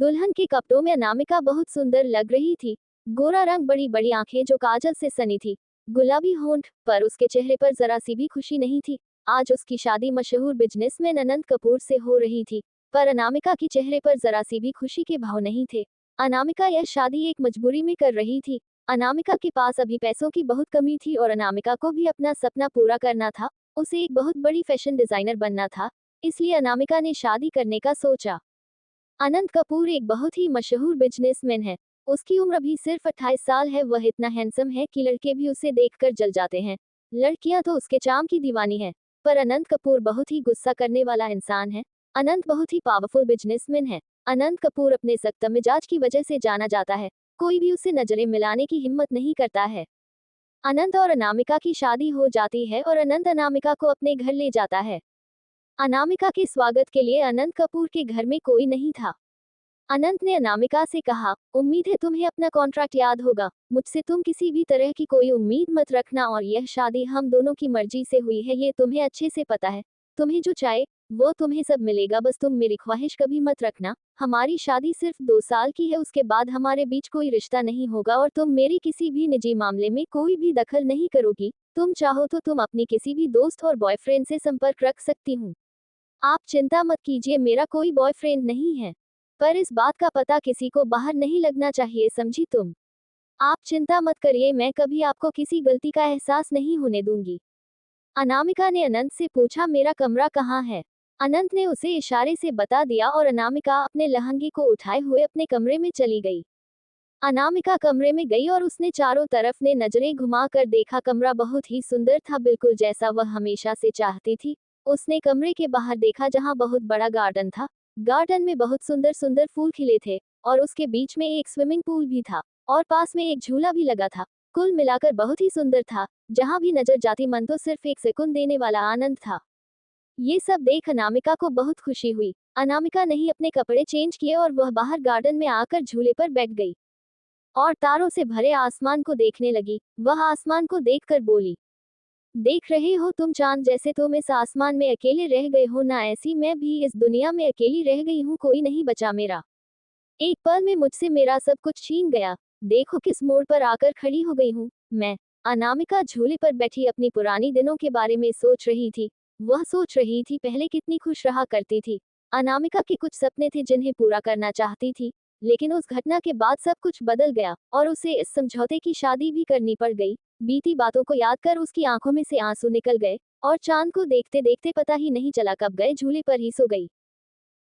दुल्हन के कपड़ों में अनामिका बहुत सुंदर लग रही थी। गोरा रंग, बड़ी बड़ी आंखें जो काजल से सनी थी, गुलाबी होंठ, पर उसके चेहरे पर जरा सी भी खुशी नहीं थी। आज उसकी शादी मशहूर बिजनेसमैन अनंत कपूर से हो रही थी, पर अनामिका के चेहरे पर जरा सी भी खुशी के भाव नहीं थे। अनामिका यह शादी एक मजबूरी में कर रही थी। अनामिका के पास अभी पैसों की बहुत कमी थी और अनामिका को भी अपना सपना पूरा करना था। उसे एक बहुत बड़ी फैशन डिजाइनर बनना था, इसलिए अनामिका ने शादी करने का सोचा। अनंत कपूर एक बहुत ही मशहूर बिजनेसमैन है। उसकी उम्र अभी सिर्फ 28 साल है। वह इतना हैंडसम है कि लड़के भी उसे देखकर जल जाते हैं। लड़कियां तो उसके चार्म की दीवानी है। पर अनंत कपूर बहुत ही गुस्सा करने वाला इंसान है। अनंत बहुत ही पावरफुल बिजनेसमैन है। अनंत कपूर अपने सख्त मिजाज की वजह से जाना जाता है। कोई भी उसे नजरें मिलाने की हिम्मत नहीं करता है। अनंत और अनामिका की शादी हो जाती है और अनंत अनामिका को अपने घर ले जाता है। अनामिका के स्वागत के लिए अनंत कपूर के घर में कोई नहीं था। अनंत ने अनामिका से कहा, उम्मीद है तुम्हें अपना कॉन्ट्रैक्ट याद होगा। मुझसे तुम किसी भी तरह की कोई उम्मीद मत रखना और यह शादी हम दोनों की मर्जी से हुई है, ये तुम्हें अच्छे से पता है। तुम्हें जो चाहे वो तुम्हें सब मिलेगा, बस तुम मेरी ख्वाहिश कभी मत रखना। हमारी शादी सिर्फ 2 साल की है, उसके बाद हमारे बीच कोई रिश्ता नहीं होगा और तुम मेरी किसी भी निजी मामले में कोई भी दखल नहीं करोगी। तुम चाहो तो तुम अपनी किसी भी दोस्त और बॉयफ्रेंड से संपर्क रख सकती हूँ। आप चिंता मत कीजिए, मेरा कोई बॉयफ्रेंड नहीं है। पर इस बात का पता किसी को बाहर नहीं लगना चाहिए, समझी तुम? आप चिंता मत करिए, मैं कभी आपको किसी गलती का एहसास नहीं होने दूंगी। अनामिका ने अनंत से पूछा, मेरा कमरा कहाँ है? अनंत ने उसे इशारे से बता दिया और अनामिका अपने लहंगे को उठाए हुए अपने कमरे में चली गई। अनामिका कमरे में गई और उसने चारों तरफ ने नजरें घुमाकर देखा। कमरा बहुत ही सुंदर था, बिल्कुल जैसा वह हमेशा से चाहती थी। उसने कमरे के बाहर देखा जहां बहुत बड़ा गार्डन था। गार्डन में बहुत सुंदर सुंदर फूल खिले थे और उसके बीच में एक स्विमिंग पूल भी था और पास में एक झूला भी लगा था। कुल मिलाकर बहुत ही सुंदर था। जहां भी नजर जाती मन तो सिर्फ एक सुकून देने वाला आनंद था। ये सब देख अनामिका को बहुत खुशी हुई। अनामिका ने ही अपने कपड़े चेंज किए और वह बाहर गार्डन में आकर झूले पर बैठ गई और तारों से भरे आसमान को देखने लगी। वह आसमान को देखकर बोली, देख रहे हो तुम चांद जैसे तुम इस आसमान में अकेले रह गए हो ना, ऐसी मैं भी इस दुनिया में अकेली रह गई हूँ, कोई नहीं बचा मेरा। एक पल में मुझसे मेरा सब कुछ छीन गया। देखो किस मोड़ पर आकर खड़ी हो गई हूँ मैं। अनामिका झूले पर बैठी अपनी पुरानी दिनों के बारे में सोच रही थी। वह सोच रही थी पहले कितनी खुश रहा करती थी। अनामिका के कुछ सपने थे जिन्हें पूरा करना चाहती थी, लेकिन उस घटना के बाद सब कुछ बदल गया और उसे इस समझौते की शादी भी करनी पड़ गई। बीती बातों को याद कर उसकी आंखों में से आंसू निकल गए और चांद को देखते देखते पता ही नहीं चला कब गए झूले पर ही सो गई।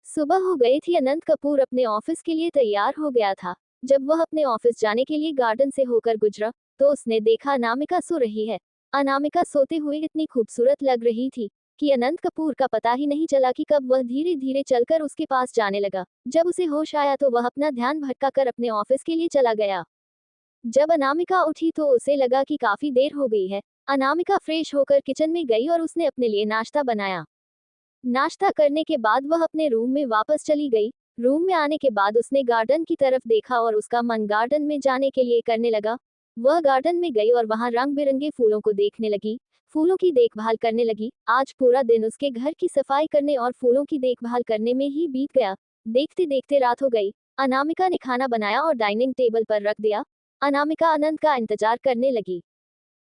सुबह हो गई थी। अनंत कपूर अपने ऑफिस के लिए तैयार हो गया था। जब वह अपने ऑफिस जाने के लिए गार्डन से होकर गुजरा तो उसने देखा अनामिका सो रही है। अनामिका सोते हुए इतनी खूबसूरत लग रही थी कि अनंत कपूर का पता ही नहीं चला कि कब वह धीरे धीरे चलकर उसके पास जाने लगा। जब उसे होश आया तो वह अपना ध्यान भटकाकर अपने ऑफिस के लिए चला गया। जब अनामिका उठी तो उसे लगा कि काफी देर हो गई है। अनामिका फ्रेश होकर किचन में गई और उसने अपने लिए नाश्ता बनाया। नाश्ता करने के बाद वह अपने रूम में वापस चली गई। रूम में आने के बाद उसने गार्डन की तरफ देखा और उसका मन गार्डन में जाने के लिए करने लगा। वह गार्डन में गई और वहां रंग बिरंगे फूलों को देखने लगी, फूलों की देखभाल करने लगी। आज पूरा दिन उसके घर की सफाई करने और फूलों की देखभाल करने में ही बीत गया। देखते देखते रात हो गई। अनामिका ने खाना बनाया और डाइनिंग टेबल पर रख दिया। अनामिका आनंद का इंतजार करने लगी।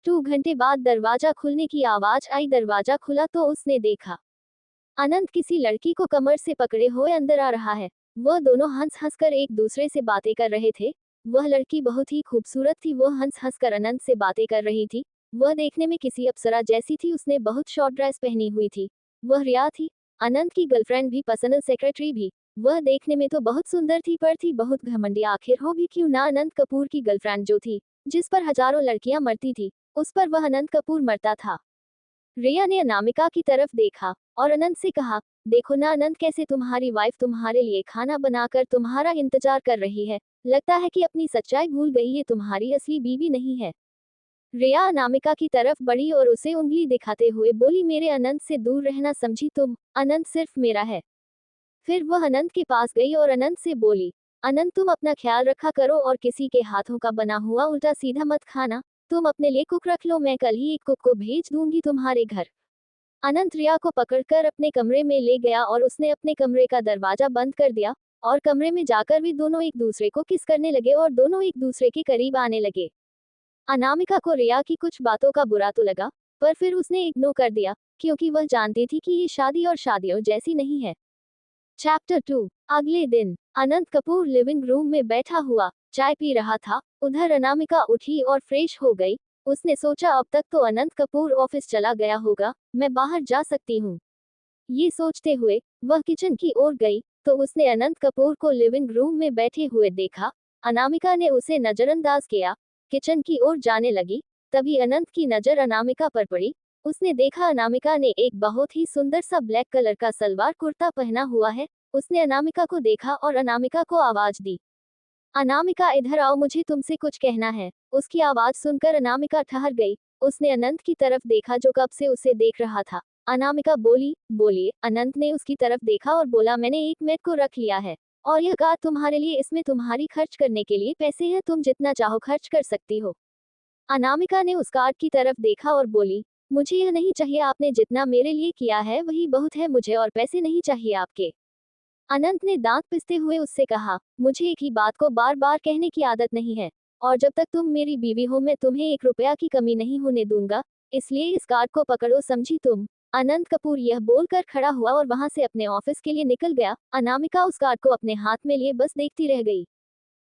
2 घंटे बाद दरवाजा खुलने की आवाज आई। दरवाजा खुला तो उसने देखा अनंत किसी लड़की को कमर से पकड़े हुए अंदर आ रहा है। वह दोनों हंस हंसकर एक दूसरे से बातें कर रहे थे। वह लड़की बहुत ही खूबसूरत थी। वह हंस हंसकर अनंत से बातें कर रही थी। वह देखने में किसी अप्सरा जैसी थी। उसने बहुत शॉर्ट ड्रेस पहनी हुई थी। वह रिया थी, अनंत की गर्लफ्रेंड भी, पर्सनल सेक्रेटरी भी। वह देखने में तो बहुत सुंदर थी पर थी बहुत घमंडी। आखिर हो भी क्यों ना, अनंत कपूर की गर्लफ्रेंड जो थी, जिस पर हजारों लड़कियां मरती थी, उस पर वह अनंत कपूर मरता था। रिया ने अनामिका की तरफ देखा और अनंत से कहा, देखो ना अनंत, कैसे तुम्हारी वाइफ तुम्हारे लिए खाना बनाकर तुम्हारा इंतजार कर रही है। लगता है कि अपनी सच्चाई भूल गई, ये तुम्हारी असली बीवी नहीं है। रिया अनामिका की तरफ बढ़ी और उसे उंगली दिखाते हुए बोली, मेरे अनंत से दूर रहना, समझी तुम? अनंत सिर्फ मेरा है। फिर वह अनंत के पास गई और अनंत से बोली, अनंत तुम अपना ख्याल रखा करो और किसी के हाथों का बना हुआ उल्टा सीधा मत खाना। तुम अपने लिए कुक रख लो, मैं कल ही एक कुक को भेज दूंगी तुम्हारे घर। अनंत रिया को पकड़कर अपने कमरे में ले गया और उसने अपने कमरे का दरवाजा बंद कर दिया। और कमरे में जाकर वे दोनों एक दूसरे को किस करने लगे और दोनों एक दूसरे के करीब आने लगे। अनामिका को रिया की कुछ बातों का बुरा तो लगा, पर फिर उसने इग्नोर कर दिया, क्योंकि वह जानती थी कि ये शादी और शादियों जैसी नहीं है। चैप्टर 2। अगले दिन अनंत कपूर लिविंग रूम में बैठा हुआ चाय पी रहा था। उधर अनामिका उठी और फ्रेश हो गई। उसने सोचा अब तक तो अनंत कपूर ऑफिस चला गया होगा, मैं बाहर जा सकती हूँ। ये सोचते हुए वह किचन की ओर गई तो उसने अनंत कपूर को लिविंग रूम में बैठे हुए देखा। अनामिका ने उसे नजरअंदाज किया, किचन की ओर जाने लगी। तभी अनंत की नजर अनामिका पर पड़ी। उसने देखा अनामिका ने एक बहुत ही सुंदर सा ब्लैक कलर का सलवार कुर्ता पहना हुआ है। उसने अनामिका को देखा और अनामिका को आवाज दी, अनामिका इधर आओ, मुझे तुमसे कुछ कहना है। उसकी आवाज सुनकर अनामिका ठहर गई। उसने अनंत की तरफ देखा जो कब से उसे देख रहा था। अनामिका बोली, बोलिए। अनंत ने उसकी तरफ देखा और बोला, मैंने एक मेड को रख लिया है और यह कार तुम्हारे लिए, इसमें तुम्हारी खर्च करने के लिए पैसे हैं, तुम जितना चाहो खर्च कर सकती हो। अनामिका ने उस कार्ड की तरफ देखा और बोली, मुझे यह नहीं चाहिए, आपने जितना मेरे लिए किया है वही बहुत है मुझे, और पैसे नहीं चाहिए आपके। अनंत ने दांत पिसते हुए उससे कहा, मुझे एक ही बात को बार बार कहने की आदत नहीं है, और जब तक तुम मेरी बीवी हो मैं तुम्हें 1 रुपया की कमी नहीं होने दूंगा, इसलिए इस कार्ड को पकड़ो, समझी तुम। अनंत कपूर यह बोलकर खड़ा हुआ और वहां से अपने ऑफिस के लिए निकल गया। अनामिका उस कार्ड को अपने हाथ में लिए बस देखती रह गई।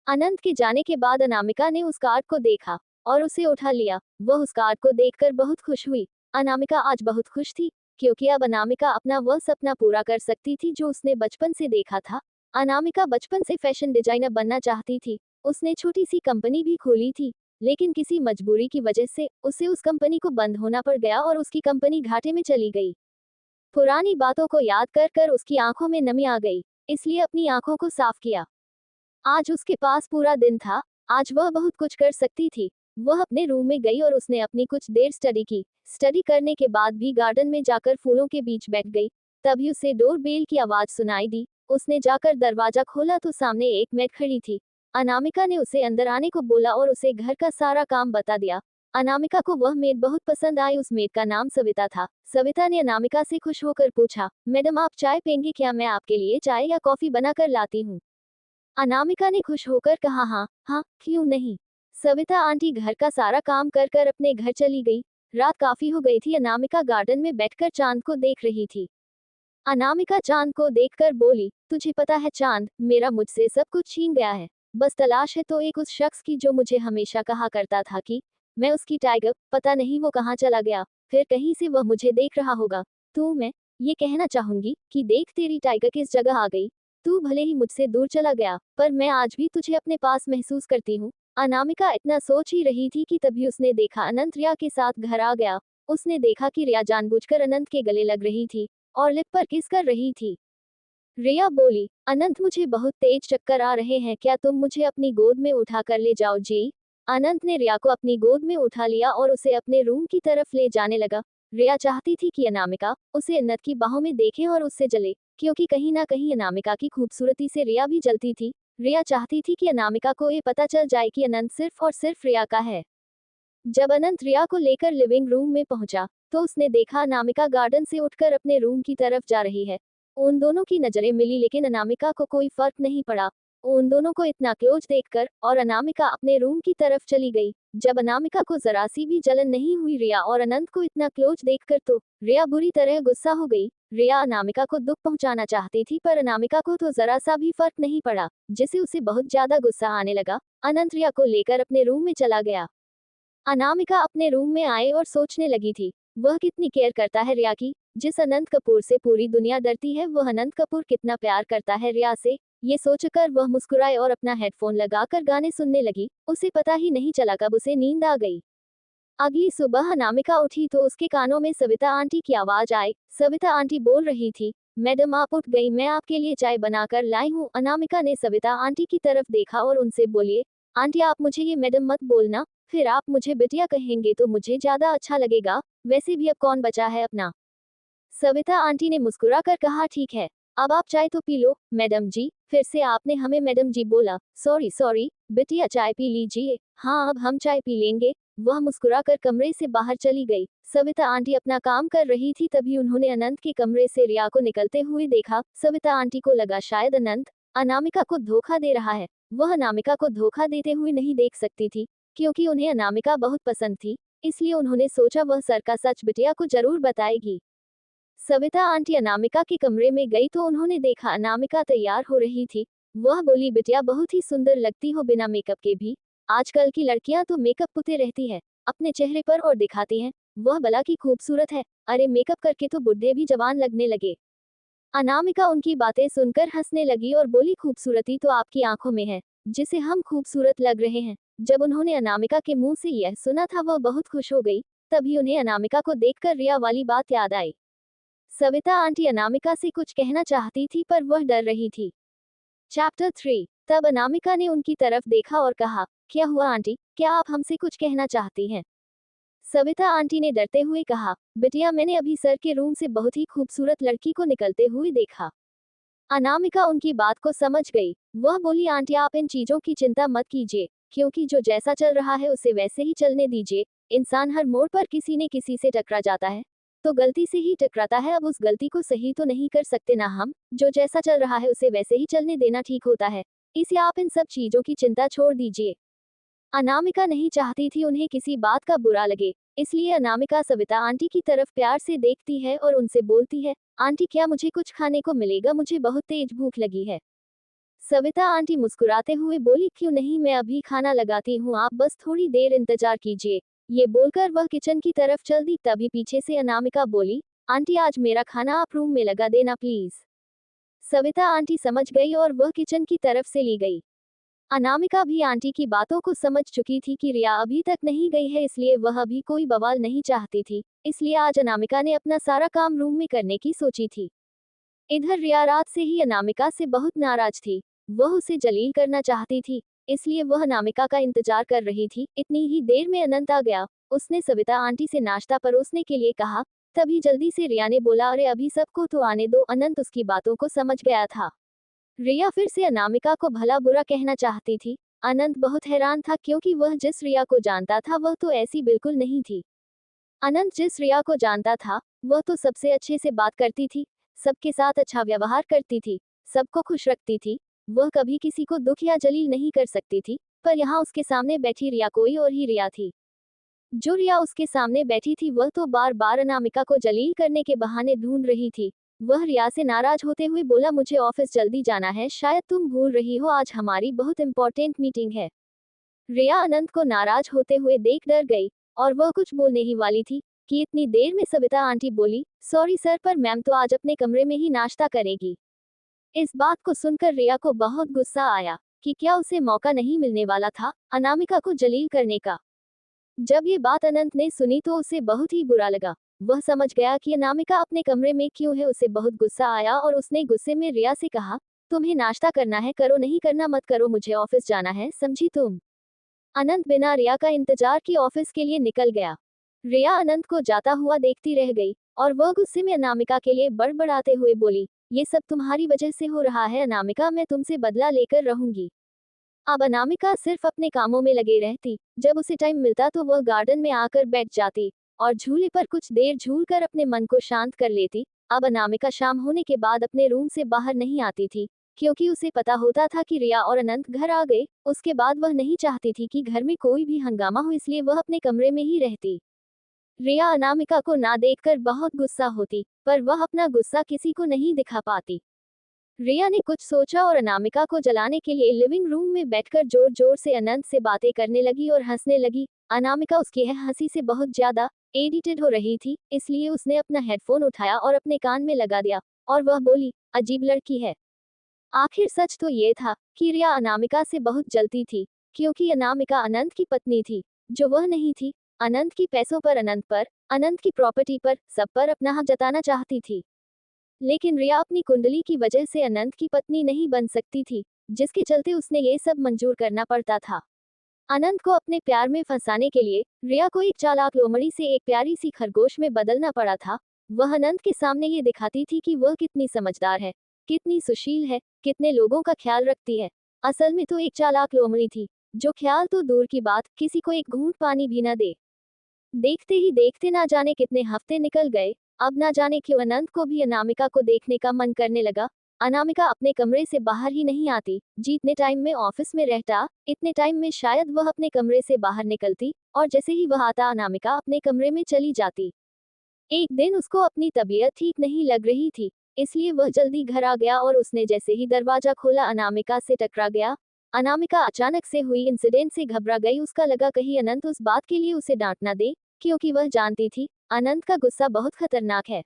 अनंत के जाने के बाद अनामिका ने उस कार्ड को देखा और उसे उठा लिया। वह उस कार्ड को देखकर बहुत खुश हुई। अनामिका आज बहुत खुश थी, क्योंकि अब अनामिका अपना वह सपना पूरा कर सकती थी जो उसने बचपन से देखा था। अनामिका बचपन से फैशन डिजाइनर बनना चाहती थी। उसने छोटी सी कंपनी भी खोली थी, लेकिन किसी मजबूरी की वजह से उसे उस कंपनी को बंद होना पड़ गया और उसकी कंपनी घाटे में चली गई। पुरानी बातों को याद कर कर उसकी आंखों में नमी आ गई, इसलिए अपनी आंखों को साफ किया। आज उसके पास पूरा दिन था। आज वह बहुत कुछ कर सकती थी। वह अपने रूम में गई और उसने अपनी कुछ देर स्टडी की। स्टडी करने के बाद भी गार्डन में जाकर फूलों के बीच बैठ गई। तभी उसे डोर बेल की आवाज सुनाई दी। उसने जाकर दरवाजा खोला तो सामने एक मेड खड़ी थी। अनामिका ने उसे अंदर आने को बोला और उसे घर का सारा काम बता दिया। अनामिका को वह मेड बहुत पसंद आई। उस मेड का नाम सविता था। सविता ने अनामिका से खुश होकर पूछा, मैडम आप चाय पेंगे क्या? मैं आपके लिए चाय या कॉफी बनाकर लाती हूँ। अनामिका ने खुश होकर कहा, हाँ हाँ, क्यों नहीं। सविता आंटी घर का सारा काम कर कर अपने घर चली गई। रात काफी हो गई थी। अनामिका गार्डन में बैठकर चांद को देख रही थी। अनामिका चांद को देखकर बोली, तुझे पता है चांद, मेरा मुझसे सब कुछ छीन गया है। बस तलाश है तो एक उस शख्स की जो मुझे हमेशा कहा करता था कि मैं उसकी टाइगर, पता नहीं वो कहाँ चला गया। फिर कहीं से वह मुझे देख रहा होगा। तो मैं ये कहना चाहूंगी कि देख तेरी टाइगर किस जगह आ गई। तू भले ही मुझसे दूर चला गया, पर मैं आज भी तुझे अपने पास महसूस करती हूँ। अनामिका इतना सोच ही रही थी कि तभी उसने देखा अनंत रिया के साथ घर आ गया। उसने देखा कि रिया जानबूझकर अनंत के गले लग रही थी और लिप पर किस कर रही थी। रिया बोली, अनंत मुझे बहुत तेज चक्कर आ रहे हैं, क्या तुम मुझे अपनी गोद में उठा कर ले जाओ जी। अनंत ने रिया को अपनी गोद में उठा लिया और उसे अपने रूम की तरफ ले जाने लगा। रिया चाहती थी कि अनामिका उसे अनंत की बाहों में देखे और उससे जले, क्योंकि कहीं ना कहीं अनामिका की खूबसूरती से रिया भी जलती थी। रिया चाहती थी कि अनामिका को ये पता चल जाए कि अनंत सिर्फ और सिर्फ रिया का है। जब अनंत रिया को लेकर लिविंग रूम में पहुंचा तो उसने देखा अनामिका गार्डन से उठकर अपने रूम की तरफ जा रही है। उन दोनों की नजरें मिली, लेकिन अनामिका को कोई फर्क नहीं पड़ा उन दोनों को इतना क्लोज देखकर, और अनामिका अपने रूम की तरफ चली गई। जब अनामिका को जरा सी भी जलन नहीं हुई रिया और अनंत को इतना क्लोज देखकर, तो रिया बुरी तरह गुस्सा हो गई। रिया अनामिका को दुख पहुंचाना चाहती थी, पर अनामिका को तो जरा सा भी फर्क नहीं पड़ा, जिससे उसे बहुत ज्यादा गुस्सा आने लगा। अनंत रिया को लेकर अपने रूम में चला गया। अनामिका अपने रूम में आए और सोचने लगी थी, वह कितनी केयर करता है रिया की। जिस अनंत कपूर से पूरी दुनिया डरती है, वह अनंत कपूर कितना प्यार करता है रिया से। ये सोचकर वह मुस्कुराए और अपना हेडफोन लगाकर गाने सुनने लगी। उसे पता ही नहीं चला कब उसे नींद आ गई। अगली सुबह अनामिका उठी तो उसके कानों में सविता आंटी की आवाज आई। सविता आंटी बोल रही थी, मैडम आप उठ गई, मैं आपके लिए चाय बनाकर लाई हूँ। अनामिका ने सविता आंटी की तरफ देखा और उनसे बोलिए, आंटी आप मुझे ये मैडम मत बोलना, फिर आप मुझे बिटिया कहेंगे तो मुझे ज्यादा अच्छा लगेगा। वैसे भी अब कौन बचा है अपना। सविता आंटी ने मुस्कुराकर कहा, ठीक है, अब आप चाय तो पी लो। मैडम जी, फिर से आपने हमें मैडम जी बोला। सॉरी सॉरी, बिटिया चाय पी लीजिए। हाँ अब हम चाय पी लेंगे। वह मुस्कुराकर कमरे से बाहर चली गई। सविता आंटी अपना काम कर रही थी, तभी उन्होंने अनंत के कमरे से रिया को निकलते हुए देखा। सविता आंटी को लगा शायद अनंत अनामिका को धोखा दे रहा है। वह अनामिका को धोखा देते हुए नहीं देख सकती थी, क्योंकि उन्हें अनामिका बहुत पसंद थी, इसलिए उन्होंने सोचा वह सर का सच बिटिया को जरूर बताएगी। सविता आंटी अनामिका के कमरे में गई तो उन्होंने देखा अनामिका तैयार हो रही थी। वह बोली, बिटिया बहुत ही सुंदर लगती हो बिना मेकअप के भी। आजकल की लड़कियां तो मेकअप पुते रहती है अपने चेहरे पर और दिखाती हैं वह भला की खूबसूरत है। अरे मेकअप करके तो बुढ़े भी जवान लगने लगे। अनामिका उनकी बातें सुनकर हंसने लगी और बोली, खूबसूरती तो आपकी आंखों में है, जिसे हम खूबसूरत लग रहे हैं। जब उन्होंने अनामिका के मुंह से यह सुना था वह बहुत खुश हो गई। तभी उन्हें अनामिका को देखकर रिया वाली बात याद आई। सविता आंटी अनामिका से कुछ कहना चाहती थी पर वह डर रही थी। चैप्टर 3। तब अनामिका ने उनकी तरफ देखा और कहा, क्या हुआ आंटी, क्या आप हमसे कुछ कहना चाहती हैं? सविता आंटी ने डरते हुए कहा, बिटिया मैंने अभी सर के रूम से बहुत ही खूबसूरत लड़की को निकलते हुए देखा। अनामिका उनकी बात को समझ गई। वह बोली, आंटी आप इन चीजों की चिंता मत कीजिए, क्योंकि जो जैसा चल रहा है उसे वैसे ही चलने दीजिए। इंसान हर मोड़ पर किसी न किसी से टकरा जाता है, तो गलती से ही टकराता है। अब उस गलती को सही तो नहीं कर सकते ना हम। जो जैसा चल रहा है उसे वैसे ही चलने देना ठीक होता है। इसलिए आप इन सब चीजों की चिंता छोड़ दीजिए। अनामिका नहीं चाहती थी उन्हें किसी बात का बुरा लगे, इसलिए अनामिका सविता आंटी की तरफ प्यार से देखती है और उनसे बोलती है, आंटी क्या मुझे कुछ खाने को मिलेगा, मुझे बहुत तेज भूख लगी है। सविता आंटी मुस्कुराते हुए बोली, क्यों नहीं, मैं अभी खाना लगाती हूँ, आप बस थोड़ी देर इंतजार कीजिए। ये बोलकर वह किचन की तरफ चल दी। तभी पीछे से अनामिका बोली, आंटी आज मेरा खाना आप रूम में लगा देना प्लीज। सविता आंटी समझ गई और वह किचन की तरफ से ली गई। अनामिका भी आंटी की बातों को समझ चुकी थी कि रिया अभी तक नहीं गई है, इसलिए वह अभी कोई बवाल नहीं चाहती थी। इसलिए आज अनामिका ने अपना सारा काम रूम में करने की सोची थी। इधर रिया रात से ही अनामिका से बहुत नाराज थी। वह उसे जलील करना चाहती थी, इसलिए वह अनामिका का इंतजार कर रही थी। इतनी ही देर में अनंत आ गया। उसने सविता आंटी से नाश्ता परोसने के लिए कहा। तभी जल्दी से रिया ने बोला, अरे अभी सबको तो आने दो। अनंत उसकी बातों को समझ गया था। रिया फिर से अनामिका को भला बुरा कहना चाहती थी। अनंत बहुत हैरान था, क्योंकि वह जिस रिया को जानता था वह तो ऐसी बिल्कुल नहीं थी। अनंत जिस रिया को जानता था वह तो सबसे अच्छे से बात करती थी, सबके साथ अच्छा व्यवहार करती थी, सबको खुश रखती थी। वह कभी किसी को दुख या जलील नहीं कर सकती थी। पर यहाँ उसके सामने बैठी रिया कोई और ही रिया थी। जो रिया उसके सामने बैठी थी वह तो बार बार अनामिका को जलील करने के बहाने ढूंढ रही थी। वह रिया से नाराज होते हुए बोला, मुझे ऑफिस जल्दी जाना है, शायद तुम भूल रही हो आज हमारी बहुत इंपॉर्टेंट मीटिंग है। रिया अनंत को नाराज होते हुए देख डर गई और वह कुछ बोलने ही वाली थी कि इतनी देर में सविता आंटी बोली, सॉरी सर, पर मैम तो आज अपने कमरे में ही नाश्ता करेगी। इस बात को सुनकर रिया को बहुत गुस्सा आया कि क्या उसे मौका नहीं मिलने वाला था अनामिका को जलील करने का। जब ये बात अनंत ने सुनी तो उसे बहुत ही बुरा लगा। वह समझ गया कि अनामिका अपने कमरे में क्यों है। उसे बहुत गुस्सा आया और उसने गुस्से में रिया से कहा, तुम्हें नाश्ता करना है करो, नहीं करना मत करो, मुझे ऑफिस जाना है, समझी तुम। अनंत बिना रिया का इंतजार किए ऑफिस के लिए निकल गया। रिया अनंत को जाता हुआ देखती रह गई और वह गुस्से में अनामिका के लिए बड़बड़ाते हुए बोली, ये सब तुम्हारी वजह से हो रहा है अनामिका, मैं तुमसे बदला लेकर रहूंगी। अब अनामिका सिर्फ अपने कामों में लगे रहती। जब उसे टाइम मिलता तो वह गार्डन में आकर बैठ जाती और झूले पर कुछ देर झूलकर अपने मन को शांत कर लेती। अब अनामिका शाम होने के बाद अपने रूम से बाहर नहीं आती थी, क्योंकि उसे पता होता था कि रिया और अनंत घर आ गए। उसके बाद वह नहीं चाहती थी कि घर में कोई भी हंगामा हो, इसलिए वह अपने कमरे में ही रहती। रिया अनामिका को ना देखकर बहुत गुस्सा होती, पर वह अपना गुस्सा किसी को नहीं दिखा पाती। रिया ने कुछ सोचा और अनामिका को जलाने के लिए लिविंग रूम में बैठकर जोर जोर से अनंत से बातें करने लगी और हंसने लगी। अनामिका उसकी हंसी से बहुत ज्यादा एडिटेड हो रही थी, इसलिए उसने अपना हेडफोन उठाया और अपने कान में लगा दिया और वह बोली, अजीब लड़की है। आखिर सच तो ये था कि रिया अनामिका से बहुत जलती थी, क्योंकि अनामिका अनंत की पत्नी थी, जो वह नहीं थी। अनंत की पैसों पर, अनंत पर, अनंत की प्रॉपर्टी पर, सब पर अपना हक जताना चाहती थी। लेकिन रिया अपनी कुंडली की वजह से अनंत की पत्नी नहीं बन सकती थी, जिसके चलते उसने ये सब मंजूर करना पड़ता था। अनंत को अपने प्यार में फंसाने के लिए रिया को एक चालाक लोमड़ी से एक प्यारी सी खरगोश में बदलना पड़ा था। वह अनंत के सामने ये दिखाती थी कि वह कितनी समझदार है, कितनी सुशील है, कितने लोगों का ख्याल रखती है। असल में तो एक चालाक लोमड़ी थी, जो ख्याल तो दूर की बात, किसी को एक घूंट पानी भी न दे। देखते ही देखते ना जाने कितने हफ्ते निकल गए। अब ना जाने क्यों अनंत को भी अनामिका को देखने का मन करने लगा। अनामिका अपने कमरे से बाहर ही नहीं आती। जितने टाइम में ऑफिस में रहता, इतने टाइम में शायद वह अपने कमरे से बाहर निकलती, और जैसे ही वह आता अनामिका अपने कमरे में चली जाती। एक दिन उसको अपनी तबीयत ठीक नहीं लग रही थी, इसलिए वह जल्दी घर आ गया और उसने जैसे ही दरवाजा खोला अनामिका से टकरा गया। अनामिका अचानक से हुई इंसिडेंट से घबरा गई। उसका लगा कहीं अनंत उस बात के लिए उसे डांट ना दे, क्योंकि वह जानती थी अनंत का गुस्सा बहुत खतरनाक है।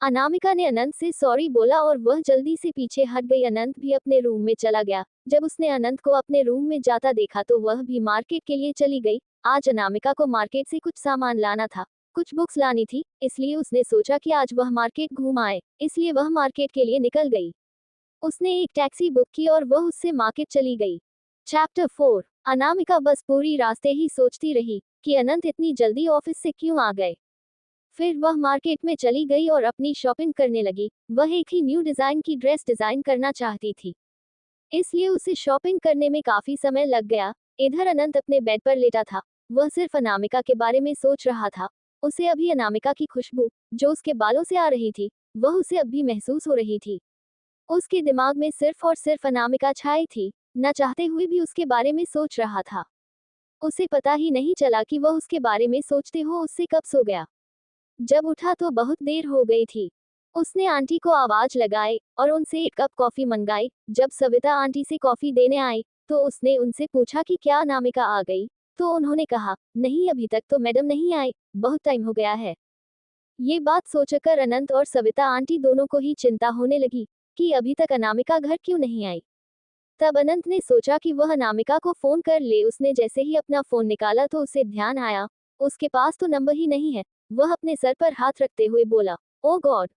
अनामिका ने अनंत से सॉरी बोला और वह जल्दी से पीछे हट गई। अनंत भी अपने रूम में चला गया। जब उसने अनंत को अपने रूम में जाता देखा तो वह भी मार्केट के लिए चली गई। आज अनामिका को मार्केट से कुछ सामान लाना था, कुछ बुक्स लानी थी, इसलिए उसने सोचा कि आज वह मार्केट घूम आए, इसलिए वह मार्केट के लिए निकल गई। उसने एक टैक्सी बुक की और वह उससे मार्केट चली गई। चैप्टर 4। अनामिका बस पूरी रास्ते ही सोचती रही कि अनंत इतनी जल्दी ऑफिस से क्यों आ गए। फिर वह मार्केट में चली गई और अपनी शॉपिंग करने लगी। वह एक ही न्यू डिजाइन की ड्रेस डिजाइन करना चाहती थी, इसलिए उसे शॉपिंग करने में काफी समय लग गया। इधर अनंत अपने बेड पर लेटा था। वह सिर्फ अनामिका के बारे में सोच रहा था। उसे अभी अनामिका की खुशबू जो उसके बालों से आ रही थी, वह उसे अब भी महसूस हो रही थी। उसके दिमाग में सिर्फ और सिर्फ अनामिका छाई थी। न चाहते हुए भी उसके बारे में सोच रहा था। उसे पता ही नहीं चला कि वह उसके बारे में सोचते हो उससे कब सो गया। जब उठा तो बहुत देर हो गई थी। उसने आंटी को आवाज लगाई और उनसे एक कप कॉफी मंगाई। जब सविता आंटी से कॉफी देने आई तो उसने उनसे पूछा कि क्या अनामिका आ गई, तो उन्होंने कहा नहीं, अभी तक तो मैडम नहीं आई, बहुत टाइम हो गया है। ये बात सोचकर अनंत और सविता आंटी दोनों को ही चिंता होने लगी कि अभी तक अनामिका घर क्यों नहीं आई। तब अनंत ने सोचा कि वह अनामिका को फोन कर ले। उसने जैसे ही अपना फोन निकाला तो उसे ध्यान आया उसके पास तो नंबर ही नहीं है। वह अपने सर पर हाथ रखते हुए बोला, ओ गॉड।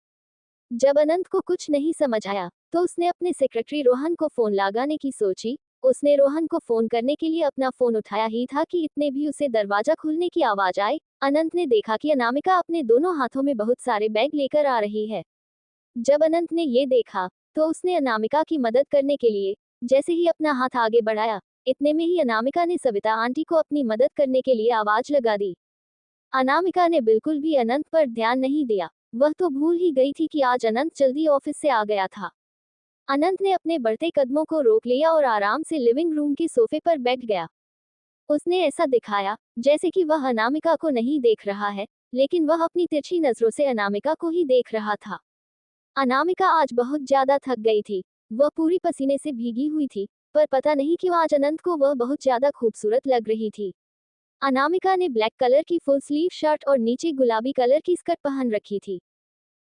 जब अनंत को कुछ नहीं समझ आया तो उसने अपने सेक्रेटरी रोहन को फोन लगाने की सोची। उसने रोहन को फोन करने के लिए अपना फोन उठाया ही था कि इतने भी उसे दरवाजा खुलने की आवाज आई। अनंत ने देखा कि अनामिका अपने दोनों हाथों में बहुत सारे बैग लेकर आ रही है। जब अनंत ने ये देखा तो उसने अनामिका की मदद करने के लिए जैसे ही अपना हाथ आगे बढ़ाया, इतने में ही अनामिका ने सविता आंटी को अपनी मदद करने के लिए आवाज लगा दी। अनामिका ने बिल्कुल भी अनंत पर ध्यान नहीं दिया। वह तो भूल ही गई थी कि आज अनंत जल्दी ऑफिस से आ गया था। अनंत ने अपने बढ़ते कदमों को रोक लिया और आराम से लिविंग रूम के सोफे पर बैठ गया। उसने ऐसा दिखाया जैसे कि वह अनामिका को नहीं देख रहा है, लेकिन वह अपनी तिरछी नजरों से अनामिका को ही देख रहा था। अनामिका आज बहुत ज्यादा थक गई थी। वह पूरी पसीने से भीगी हुई थी, पर पता नहीं क्यों आज अनंत को वह बहुत ज्यादा खूबसूरत लग रही थी। अनामिका ने ब्लैक कलर की फुल स्लीव शर्ट और नीचे गुलाबी कलर की स्कर्ट पहन रखी थी।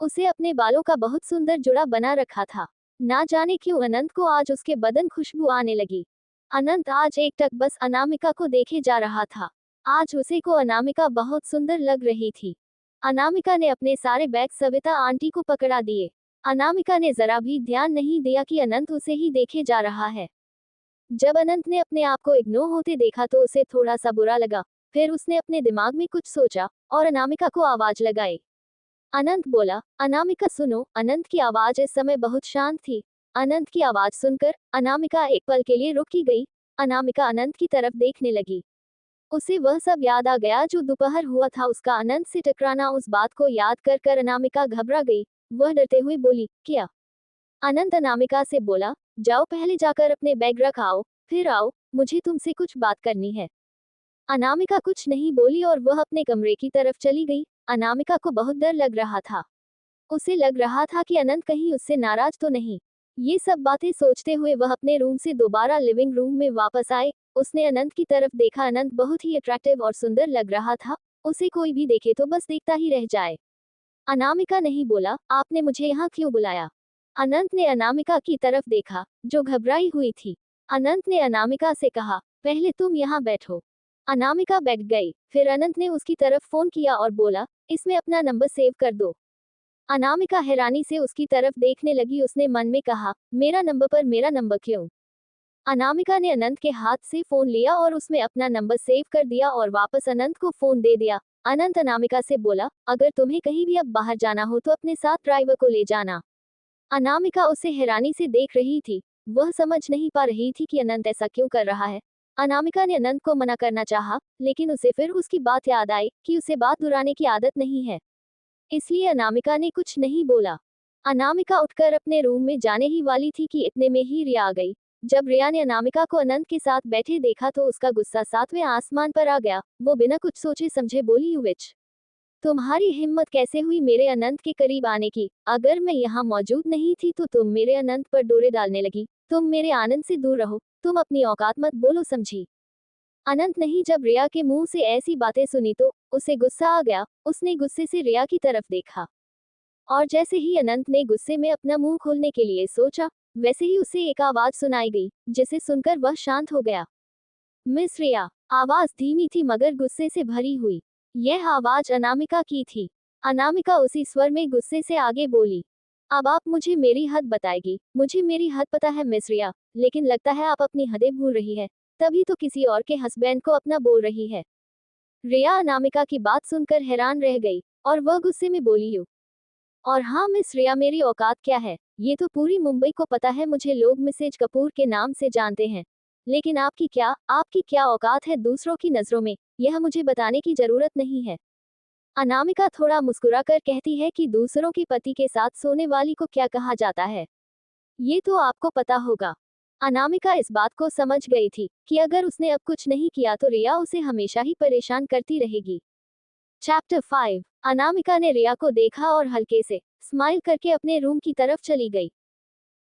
उसे अपने बालों का बहुत सुंदर जुड़ा बना रखा था। ना जाने क्यों अनंत को आज उसके बदन खुशबू आने लगी। अनंत आज एकटक बस अनामिका को देखे जा रहा था। आज उसे को अनामिका बहुत सुंदर लग रही थी। अनामिका ने अपने सारे बैग सविता आंटी को पकड़ा दिए। अनामिका ने जरा भी ध्यान नहीं दिया कि अनंत उसे ही देखे जा रहा है। जब अनंत ने अपने आप को इग्नोर होते देखा तो उसे थोड़ा सा बुरा लगा। फिर उसने अपने दिमाग में कुछ सोचा और अनामिका को आवाज लगाई। अनंत बोला, अनामिका सुनो। अनंत की आवाज इस समय बहुत शांत थी। अनंत की आवाज सुनकर अनामिका एक पल के लिए रुक ही गई। अनामिका अनंत की तरफ देखने लगी। उसे वह सब याद आ गया जो दोपहर हुआ था उसका अनंत से टकराना। उस बात को याद कर कर अनामिका घबरा गई। वह डरते हुए बोली, क्या? अनंत अनामिका से बोला, जाओ पहले जाकर अपने बैग रख आओ, फिर आओ, मुझे तुमसे कुछ बात करनी है। अनामिका कुछ नहीं बोली और वह अपने कमरे की तरफ चली गई। अनामिका को बहुत डर लग रहा था। उसे लग रहा था कि अनंत कहीं उससे नाराज तो नहीं। ये सब बातें सोचते हुए वह अपने रूम से दोबारा लिविंग रूम में वापस आए। उसने अनंत की तरफ देखा। अनंत बहुत ही अट्रैक्टिव और सुंदर लग रहा था। उसे कोई भी देखे तो बस देखता ही रह जाए। अनामिका नहीं बोला, आपने मुझे यहाँ क्यों बुलाया? अनंत ने अनामिका की तरफ देखा, जो घबराई हुई थी। अनंत ने अनामिका से कहा, पहले तुम यहाँ बैठो। अनामिका बैठ गई। फिर अनंत ने उसकी तरफ फोन किया और बोला, इसमें अपना नंबर सेव कर दो। अनामिका हैरानी से उसकी तरफ देखने लगी। उसने मन में कहा, मेरा नंबर पर मेरा नंबर क्यों? अनामिका ने अनंत के हाथ से फोन लिया और उसमें अपना नंबर सेव कर दिया और वापस अनंत को फोन दे दिया। अनंत अनामिका से बोला, अगर तुम्हें कहीं भी अब बाहर जाना हो तो अपने साथ ड्राइवर को ले जाना। अनामिका उसे हैरानी से देख रही थी। वह समझ नहीं पा रही थी कि अनंत ऐसा क्यों कर रहा है। अनामिका ने अनंत को मना करना चाहा, लेकिन उसे फिर उसकी बात याद आई कि उसे बात दोहराने की आदत नहीं है। इसलिए अनामिका ने कुछ नहीं बोला। अनामिका उठकर अपने रूम में जाने ही वाली थी कि इतने में ही रिया आ गई। जब रिया ने अनामिका को अनंत के साथ बैठे देखा तो उसका गुस्सा सातवें आसमान पर आ गया। वो बिना कुछ सोचे समझे बोली, यू विच, तुम्हारी हिम्मत कैसे हुई मेरे अनंत के करीब आने की? अगर मैं यहाँ मौजूद नहीं थी तो तुम मेरे अनंत पर डोरे डालने लगी। तुम मेरे आनंद से दूर रहो, तुम अपनी औकात मत बोलो, समझी? अनंत नहीं जब रिया के मुंह से ऐसी बातें सुनी तो उसे गुस्सा आ गया। उसने गुस्से से रिया की तरफ देखा और जैसे ही अनंत ने गुस्से में अपना मुंह खोलने के लिए सोचा, वैसे ही उसे एक आवाज सुनाई गई, जिसे सुनकर वह शांत हो गया। मिस रिया। आवाज धीमी थी मगर गुस्से से भरी हुई। यह आवाज अनामिका की थी। अनामिका उसी स्वर में गुस्से से आगे बोली, अब आप मुझे मेरी हद बताएगी? मुझे मेरी हद पता है मिस रिया, लेकिन लगता है आप अपनी हदें भूल रही है, तभी तो किसी और के हस्बैंड को अपना बोल रही है। रिया अनामिका की बात सुनकर हैरान रह गई और वह गुस्से में बोली, यू, और हाँ मिस रिया, मेरी औकात क्या है ये तो पूरी मुंबई को पता है। मुझे लोग मिसेज कपूर के नाम से जानते हैं, लेकिन आपकी क्या औकात है दूसरों की नजरों में, यह मुझे बताने की जरूरत नहीं है। अनामिका थोड़ा मुस्कुराकर कहती है कि दूसरों के पति के साथ सोने वाली को क्या कहा जाता है, ये तो आपको पता होगा। अनामिका इस बात को समझ गई थी कि अगर उसने अब कुछ नहीं किया तो रिया उसे हमेशा ही परेशान करती रहेगी। चैप्टर 5। अनामिका ने रिया को देखा और हल्के से स्माइल करके अपने रूम की तरफ चली गई।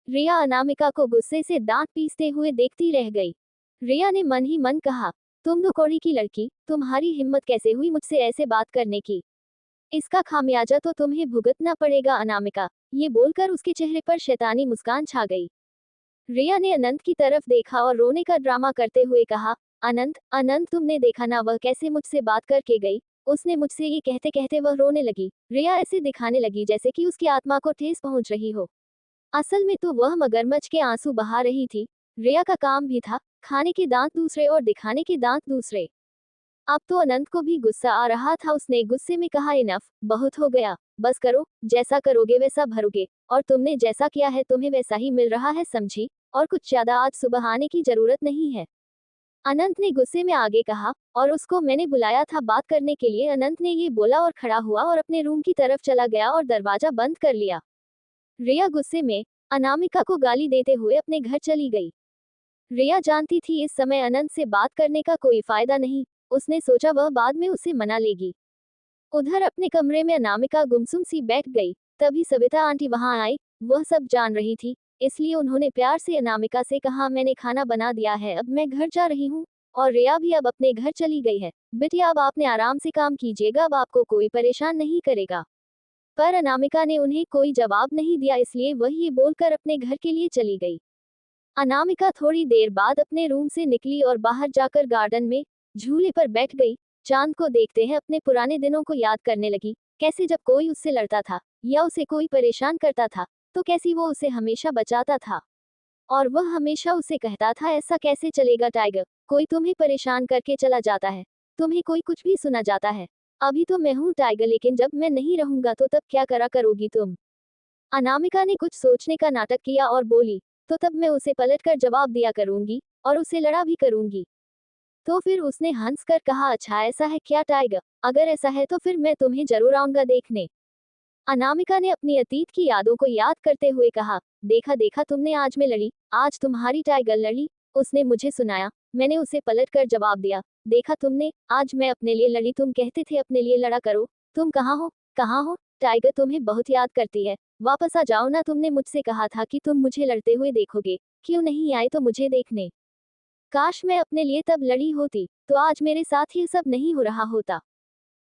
रिया अनामिका को गुस्से से दांत पीसते हुए देखती रह गई। रिया ने मन ही मन कहा, तुम तो कौड़ी की लड़की, तुम्हारी हिम्मत कैसे हुई मुझसे ऐसे बात करने की? इसका खामियाजा तो तुम्हें भुगतना पड़ेगा अनामिका। ये बोलकर उसके चेहरे पर शैतानी मुस्कान छा गई। रिया ने अनंत की तरफ देखा और रोने का ड्रामा करते हुए कहा, अनंत अनंत, तुमने देखा ना वह कैसे मुझसे बात करके गई? उसने मुझसे ये कहते कहते वह रोने लगी। रिया ऐसे दिखाने लगी जैसे कि उसकी आत्मा को ठेस पहुंच रही हो। असल में तो वह मगरमच्छ के आंसू बहा रही थी। रिया का काम भी था खाने के दांत दूसरे और दिखाने के दांत दूसरे। अब तो अनंत को भी गुस्सा आ रहा था। उसने गुस्से में कहा, इनफ, बहुत हो गया, बस करो, जैसा करोगे वैसा भरोगे, और तुमने जैसा किया है तुम्हें वैसा ही मिल रहा है, समझी? और कुछ ज्यादा आज सुबह आने की जरूरत नहीं है। अनंत ने गुस्से में आगे कहा, और उसको मैंने बुलाया था बात करने के लिए। अनंत ने ये बोला और खड़ा हुआ और अपने रूम की तरफ चला गया और दरवाजा बंद कर लिया। रिया गुस्से में अनामिका को गाली देते हुए अपने घर चली गई। रिया जानती थी इस समय अनंत से बात करने का कोई फायदा नहीं। उसने सोचा वह बाद में उसे मना लेगी। उधर अपने कमरे में अनामिका गुमसुम सी बैठ गई। तभी सविता आंटी वहां आई। वह सब जान रही थी, इसलिए उन्होंने प्यार से अनामिका से कहा, मैंने खाना बना दिया है, अब मैं घर जा रही हूँ। और रिया भी अब अपने घर चली गई है। बिटिया, अब आपने आराम से काम कीजिएगा, अब आपको कोई परेशान नहीं करेगा। पर अनामिका ने उन्हें कोई जवाब नहीं दिया, इसलिए वह ये बोलकर अपने घर के लिए चली गई। अनामिका थोड़ी देर बाद अपने रूम से निकली और बाहर जाकर गार्डन में झूले पर बैठ गई। चांद को देखते हैं अपने पुराने दिनों को याद करने लगी। कैसे जब कोई उससे लड़ता था या उसे कोई परेशान करता था तो कैसी वो उसे हमेशा बचाता था, और वह हमेशा उसे कहता था, ऐसा कैसे चलेगा टाइगर, कोई तुम्हें परेशान करके चला जाता है, तुम्हें कोई कुछ भी सुना जाता है। अभी तो मैं हूँ टाइगर, लेकिन जब मैं नहीं रहूंगा तो तब क्या करा करोगी तुम? अनामिका ने कुछ सोचने का नाटक किया और बोली, तो तब मैं उसे पलटकर जवाब दिया करूंगी और उसे लड़ा भी करूंगी। तो फिर उसने हंसकर कहा, अच्छा ऐसा है क्या टाइगर? अगर ऐसा है तो फिर मैं तुम्हें जरूर आऊंगा देखने। अनामिका ने अपनी अतीत की यादों को याद करते हुए कहा, देखा देखा तुमने आज मैं लड़ी, आज तुम्हारी टाइगर लड़ी। उसने मुझे सुनाया, मैंने उसे पलटकर जवाब दिया, देखा तुमने, आज मैं अपने लिए लड़ी, तुम कहते थे अपने लिए लड़ा करो। तुम कहाँ हो, कहाँ हो? टाइगर तुम्हें बहुत याद करती है, वापस आ जाओ ना, तुमने मुझसे कहा था कि तुम मुझे लड़ते हुए देखोगे, क्यों नहीं आए तो मुझे देखने? काश मैं अपने लिए तब लड़ी होती, तो आज मेरे साथ ये सब नहीं हो रहा होता।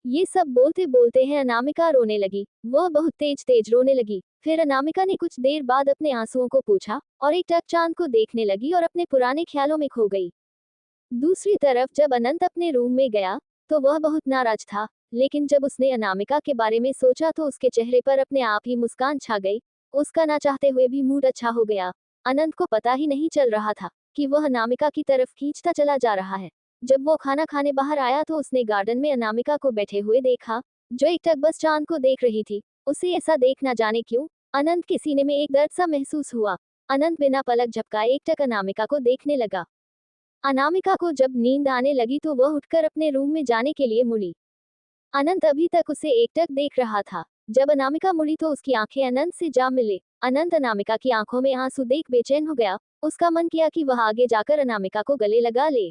ये सब बोलते बोलते हैं अनामिका रोने लगी। वह बहुत तेज तेज रोने लगी। फिर अनामिका ने कुछ देर बाद अपने आंसुओं को पोंछा और एक टक चांद को देखने लगी और अपने पुराने ख्यालों में खो गई। दूसरी तरफ जब अनंत अपने रूम में गया तो वह बहुत नाराज था, लेकिन जब उसने अनामिका के बारे में सोचा तो उसके चेहरे पर अपने आप ही मुस्कान छा गई। उसका ना चाहते हुए भी मूड अच्छा हो गया। अनंत को पता ही नहीं चल रहा था कि वह अनामिका की तरफ खींचता चला जा रहा है। जब वो खाना खाने बाहर आया तो उसने गार्डन में अनामिका को बैठे हुए देखा, जो एकटक बस चांद को देख रही थी। उसे ऐसा देख ना जाने क्यों अनंत के सीने में एक दर्द सा महसूस हुआ। अनंत बिना पलक झपकाए एकटक अनामिका को देखने लगा। अनामिका को जब नींद आने लगी तो वह उठकर अपने रूम में जाने के लिए मुड़ी। अनंत अभी तक उसे एकटक देख रहा था। जब अनामिका मुड़ी तो उसकी आंखें अनंत से जा मिले। अनंत अनामिका की आंखों में आंसू देख बेचैन हो गया। उसका मन किया कि वह आगे जाकर अनामिका को गले लगा ले,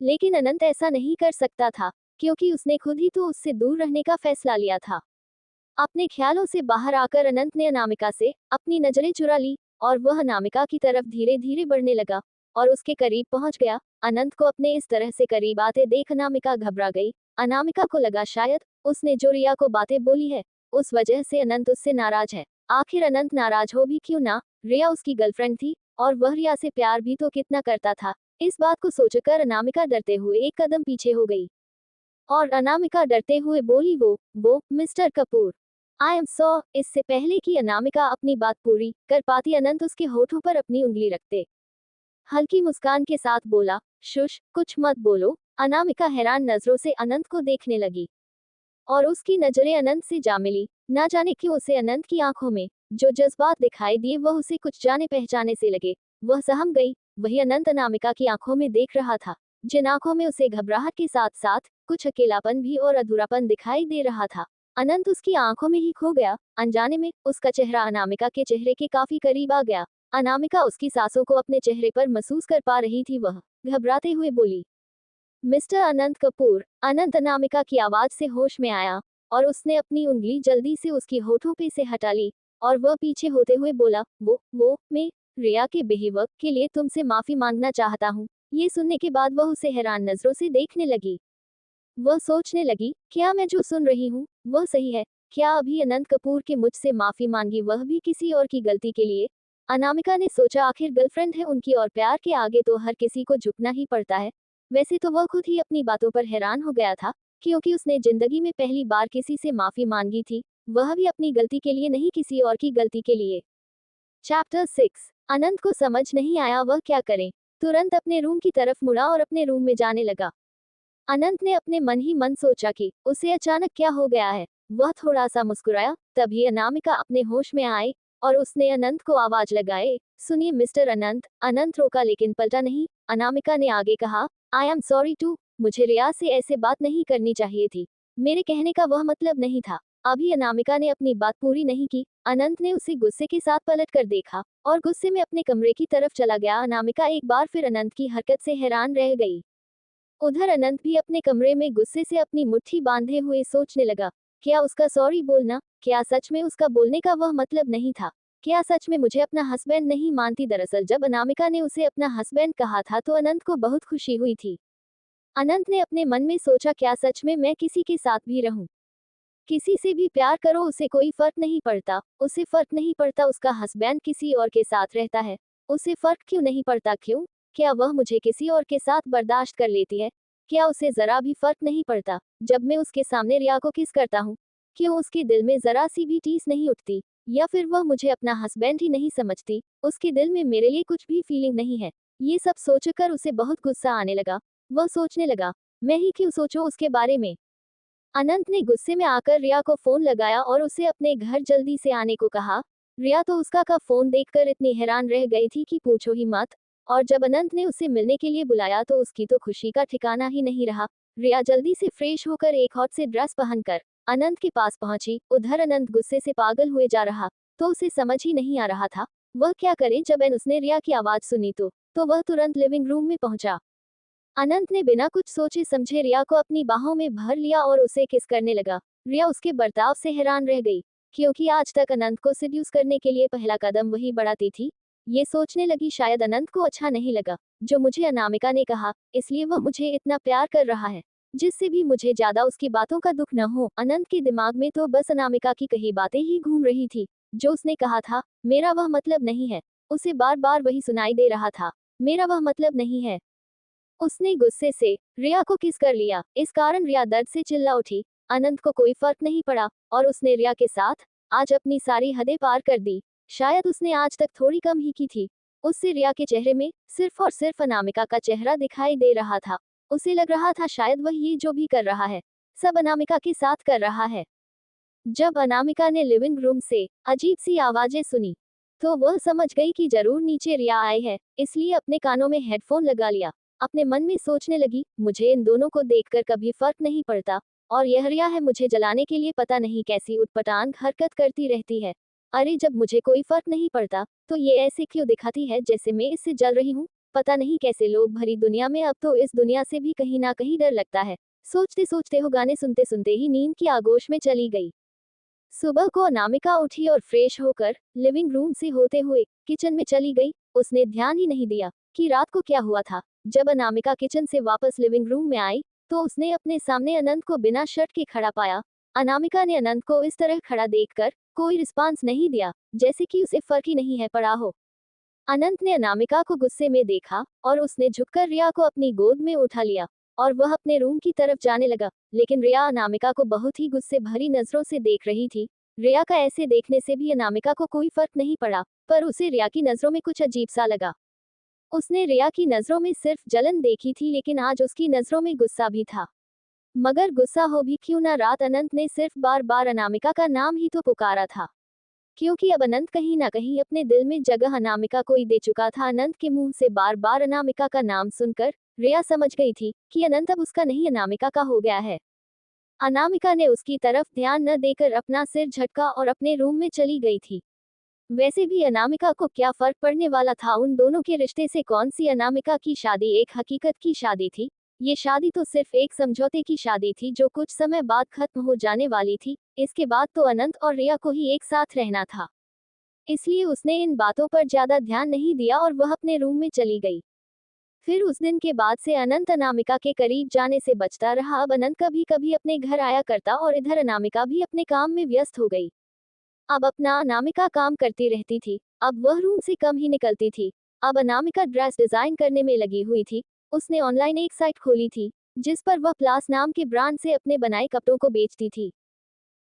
लेकिन अनंत ऐसा नहीं कर सकता था, क्योंकि उसने खुद ही तो उससे दूर रहने का फैसला लिया था। अपने ख्यालों से बाहर आकर अनंत ने अनामिका से अपनी नजरें चुरा ली और वह अनामिका की तरफ धीरे धीरे बढ़ने लगा और उसके करीब पहुंच गया। अनंत को अपने इस तरह से करीब आते देख अनामिका घबरा गई। अनामिका को लगा शायद उसने जो रिया को बातें बोली है, उस वजह से अनंत उससे नाराज है। आखिर अनंत नाराज हो भी क्यों ना, रिया उसकी गर्लफ्रेंड थी और वह रिया से प्यार भी तो कितना करता था। इस बात को सोचकर अनामिका डरते हुए एक कदम पीछे हो गई और अनामिका डरते हुए बोली, वो mister Kapoor, I am so. इससे पहले कि अनामिका अपनी बात पूरी कर पाती, अनंत उसके होठों पर अपनी उंगली रखते हल्की मुस्कान के साथ बोला, शुश, कुछ मत बोलो। अनामिका हैरान नजरों से अनंत को देखने लगी और उसकी नजरें अनंत से जा मिली। ना जाने क्यों उसे अनंत की आंखों में जो जज्बात दिखाई दिए वह उसे कुछ जाने पहचाने से लगे। वह सहम गई। वही अनंत अनामिका की आंखों में देख रहा था, जिन आंखों में उसे घबराहट के साथ साथ कुछ अकेलापन भी और अधूरापन दिखाई दे रहा था। अनंत उसकी आंखों में ही खो गया। अनजाने में उसका चेहरा अनामिका के चेहरे के काफी करीब आ गया। अनामिका उसकी सांसों को अपने चेहरे पर महसूस कर पा रही थी। वह घबराते हुए बोली, मिस्टर अनंत कपूर। अनंत अनामिका की आवाज से होश में आया और उसने अपनी उंगली जल्दी से उसकी होठों पे से हटा ली और वह पीछे होते हुए बोला, मैं रिया के बिहेवियर के लिए तुमसे माफी मांगना चाहता हूँ। ये सुनने के बाद वह उसे हैरान नजरों से देखने लगी। वह सोचने लगी, क्या मैं जो सुन रही हूँ वह सही है? क्या अभी अनंत कपूर के मुझसे माफी मांगी, वह भी किसी और की गलती के लिए? अनामिका ने सोचा, आखिर गर्लफ्रेंड है उनकी और प्यार के आगे तो हर किसी को झुकना ही पड़ता है। वैसे तो वह खुद ही अपनी बातों पर हैरान हो गया था, क्योंकि उसने जिंदगी में पहली बार किसी से माफी मांगी थी, वह भी अपनी गलती के लिए नहीं, किसी और की गलती के लिए। चैप्टर 6। अनंत को समझ नहीं आया वह क्या करे। तुरंत अपने रूम की तरफ मुड़ा और अपने रूम में जाने लगा। अनंत ने अपने मन ही मन सोचा कि उसे अचानक क्या हो गया है। वह थोड़ा सा मुस्कुराया, तभी अनामिका अपने होश में आए और उसने अनंत को आवाज लगाए, सुनिए मिस्टर अनंत। अनंत रोका लेकिन पलटा नहीं। अनामिका ने आगे कहा, आई एम सॉरी टू, मुझे रिया से ऐसे बात नहीं करनी चाहिए थी। मेरे कहने का वह मतलब नहीं था। अभी अनामिका ने अपनी बात पूरी नहीं की। अनंत ने उसे गुस्से के साथ पलट कर देखा और गुस्से में अपने कमरे की तरफ चला गया। अनामिका एक बार फिर अनंत की हरकत से हैरान रह गई। उधर अनंत भी अपने कमरे में गुस्से से अपनी मुट्ठी बांधे हुए सोचने लगा, क्या उसका सॉरी बोलना, क्या सच में उसका बोलने का वह मतलब नहीं था? क्या सच में मुझे अपना हस्बैंड नहीं मानती? दरअसल जब अनामिका ने उसे अपना हस्बैंड कहा था तो अनंत को बहुत खुशी हुई थी। अनंत ने अपने मन में सोचा, क्या सच में मैं किसी के साथ भी रहूं, किसी से भी प्यार करो, उसे कोई फर्क नहीं पड़ता। उसे फर्क नहीं पड़ता उसका हस्बैंड किसी और के साथ रहता है। उसे फर्क क्यों नहीं पड़ता? क्यों? क्या वह मुझे किसी और के साथ बर्दाश्त कर लेती है? क्या उसे जरा भी फर्क नहीं पड़ता जब मैं उसके सामने रिया को किस करता हूँ? क्यों उसके दिल में जरा सी भी टीस नहीं उठती? या फिर वह मुझे अपना हस्बैंड ही नहीं समझती? उसके दिल में मेरे लिए कुछ भी फीलिंग नहीं है? ये सब सोचकर उसे बहुत गुस्सा आने लगा। वह सोचने लगा, मैं ही क्यों सोचूं उसके बारे में। अनंत ने गुस्से में आकर रिया को फोन लगाया और उसे अपने घर जल्दी से आने को कहा। रिया तो उसका का फोन देखकर इतनी हैरान रह गई थी कि पूछो ही मत। और जब अनंत ने उसे मिलने के लिए बुलाया तो उसकी तो खुशी का ठिकाना ही नहीं रहा। रिया जल्दी से फ्रेश होकर एक हॉट से ड्रेस पहनकर अनंत के पास पहुंची। उधर अनंत गुस्से से पागल हुए जा रहा, तो उसे समझ ही नहीं आ रहा था वह क्या करे। जब उसने रिया की आवाज सुनी तो वह तुरंत लिविंग रूम में पहुंचा। अनंत ने बिना कुछ सोचे समझे रिया को अपनी बाहों में भर लिया और उसे किस करने लगा। रिया उसके बर्ताव से हैरान रह गई, क्योंकि आज तक अनंत को सिड्यूस करने के लिए पहला कदम वही बढ़ाती थी। ये सोचने लगी, शायद अनंत को अच्छा नहीं लगा जो मुझे अनामिका ने कहा, इसलिए वह मुझे इतना प्यार कर रहा है, जिससे भी मुझे ज्यादा उसकी बातों का दुख न हो। अनंत के दिमाग में तो बस अनामिका की कही बातें ही घूम रही थी। जो उसने कहा था, मेरा वह मतलब नहीं है, उसे बार बार वही सुनाई दे रहा था, मेरा वह मतलब नहीं है। उसने गुस्से से रिया को किस कर लिया। इस कारण रिया दर्द से चिल्ला उठी। अनंत को कोई फर्क नहीं पड़ा और उसने रिया के साथ आज अपनी सारी हदें पार कर दी। शायद उसने आज तक थोड़ी कम ही की थी। उससे रिया के चेहरे में सिर्फ और सिर्फ अनामिका का चेहरा दिखाई दे रहा था। उसे लग रहा था शायद वह ये जो भी कर रहा है सब अनामिका के साथ कर रहा है। जब अनामिका ने लिविंग रूम से अजीब सी आवाजें सुनी तो वह समझ गई कि जरूर नीचे रिया आई है, इसलिए अपने कानों में हेडफोन लगा लिया। अपने मन में सोचने लगी, मुझे इन दोनों को देखकर कभी फर्क नहीं पड़ता और यह रिया है, मुझे जलाने के लिए पता नहीं कैसी उटपटांग हरकत करती रहती है। अरे जब मुझे कोई फर्क नहीं पड़ता तो ये ऐसे क्यों दिखाती है जैसे मैं इससे जल रही हूँ। पता नहीं कैसे लोग भरी दुनिया में, अब तो इस दुनिया से भी कहीं ना कहीं डर लगता है। सोचते सोचते हो गाने सुनते सुनते ही नींद की आगोश में चली गई। सुबह को अनामिका उठी और फ्रेश होकर लिविंग रूम से होते हुए किचन में चली गई। उसने ध्यान ही नहीं दिया कि रात को क्या हुआ था। जब अनामिका किचन से वापस लिविंग रूम में आई तो उसने अपने सामने अनंत को बिना शर्ट के खड़ा पाया। अनामिका ने अनंत को इस तरह खड़ा देखकर कोई रिस्पांस नहीं दिया, जैसे कि उसे फर्क ही नहीं है पड़ा हो। अनंत ने अनामिका को गुस्से में देखा और उसने झुककर रिया को अपनी गोद में उठा लिया और वह अपने रूम की तरफ जाने लगा। लेकिन रिया अनामिका को बहुत ही गुस्से भरी नजरों से देख रही थी। रिया का ऐसे देखने से भी अनामिका को कोई फर्क नहीं पड़ा, पर उसे रिया की नजरों में कुछ अजीब सा लगा। उसने रिया की नजरों में सिर्फ जलन देखी थी, लेकिन आज उसकी नजरों में गुस्सा भी था। मगर गुस्सा हो भी क्यों ना, रात अनंत ने सिर्फ बार बार अनामिका का नाम ही तो पुकारा था। क्योंकि अब अनंत कहीं ना कहीं अपने दिल में जगह अनामिका को ही दे चुका था। अनंत के मुंह से बार बार अनामिका का नाम सुनकर रिया समझ गई थी कि अनंत अब उसका नहीं अनामिका का हो गया है। अनामिका ने उसकी तरफ ध्यान न देकर अपना सिर झटका और अपने रूम में चली गई थी। वैसे भी अनामिका को क्या फर्क पड़ने वाला था उन दोनों के रिश्ते से। कौन सी अनामिका की शादी एक हकीकत की शादी थी। ये शादी तो सिर्फ एक समझौते की शादी थी जो कुछ समय बाद खत्म हो जाने वाली थी। इसके बाद तो अनंत और रिया को ही एक साथ रहना था। इसलिए उसने इन बातों पर ज्यादा ध्यान नहीं दिया और वह अपने रूम में चली गई। फिर उस दिन के बाद से अनंत अनामिका के करीब जाने से बचता रहा। अब अनंत कभी कभी अपने घर आया करता और इधर अनामिका भी अपने काम में व्यस्त हो गई। अब अपना अनामिका काम करती रहती थी। अब वह रूम से कम ही निकलती थी। अब अनामिका ड्रेस डिजाइन करने में लगी हुई थी। उसने ऑनलाइन एक साइट खोली थी जिस पर वह प्लास नाम के ब्रांड से अपने बनाए कपड़ों को बेचती थी।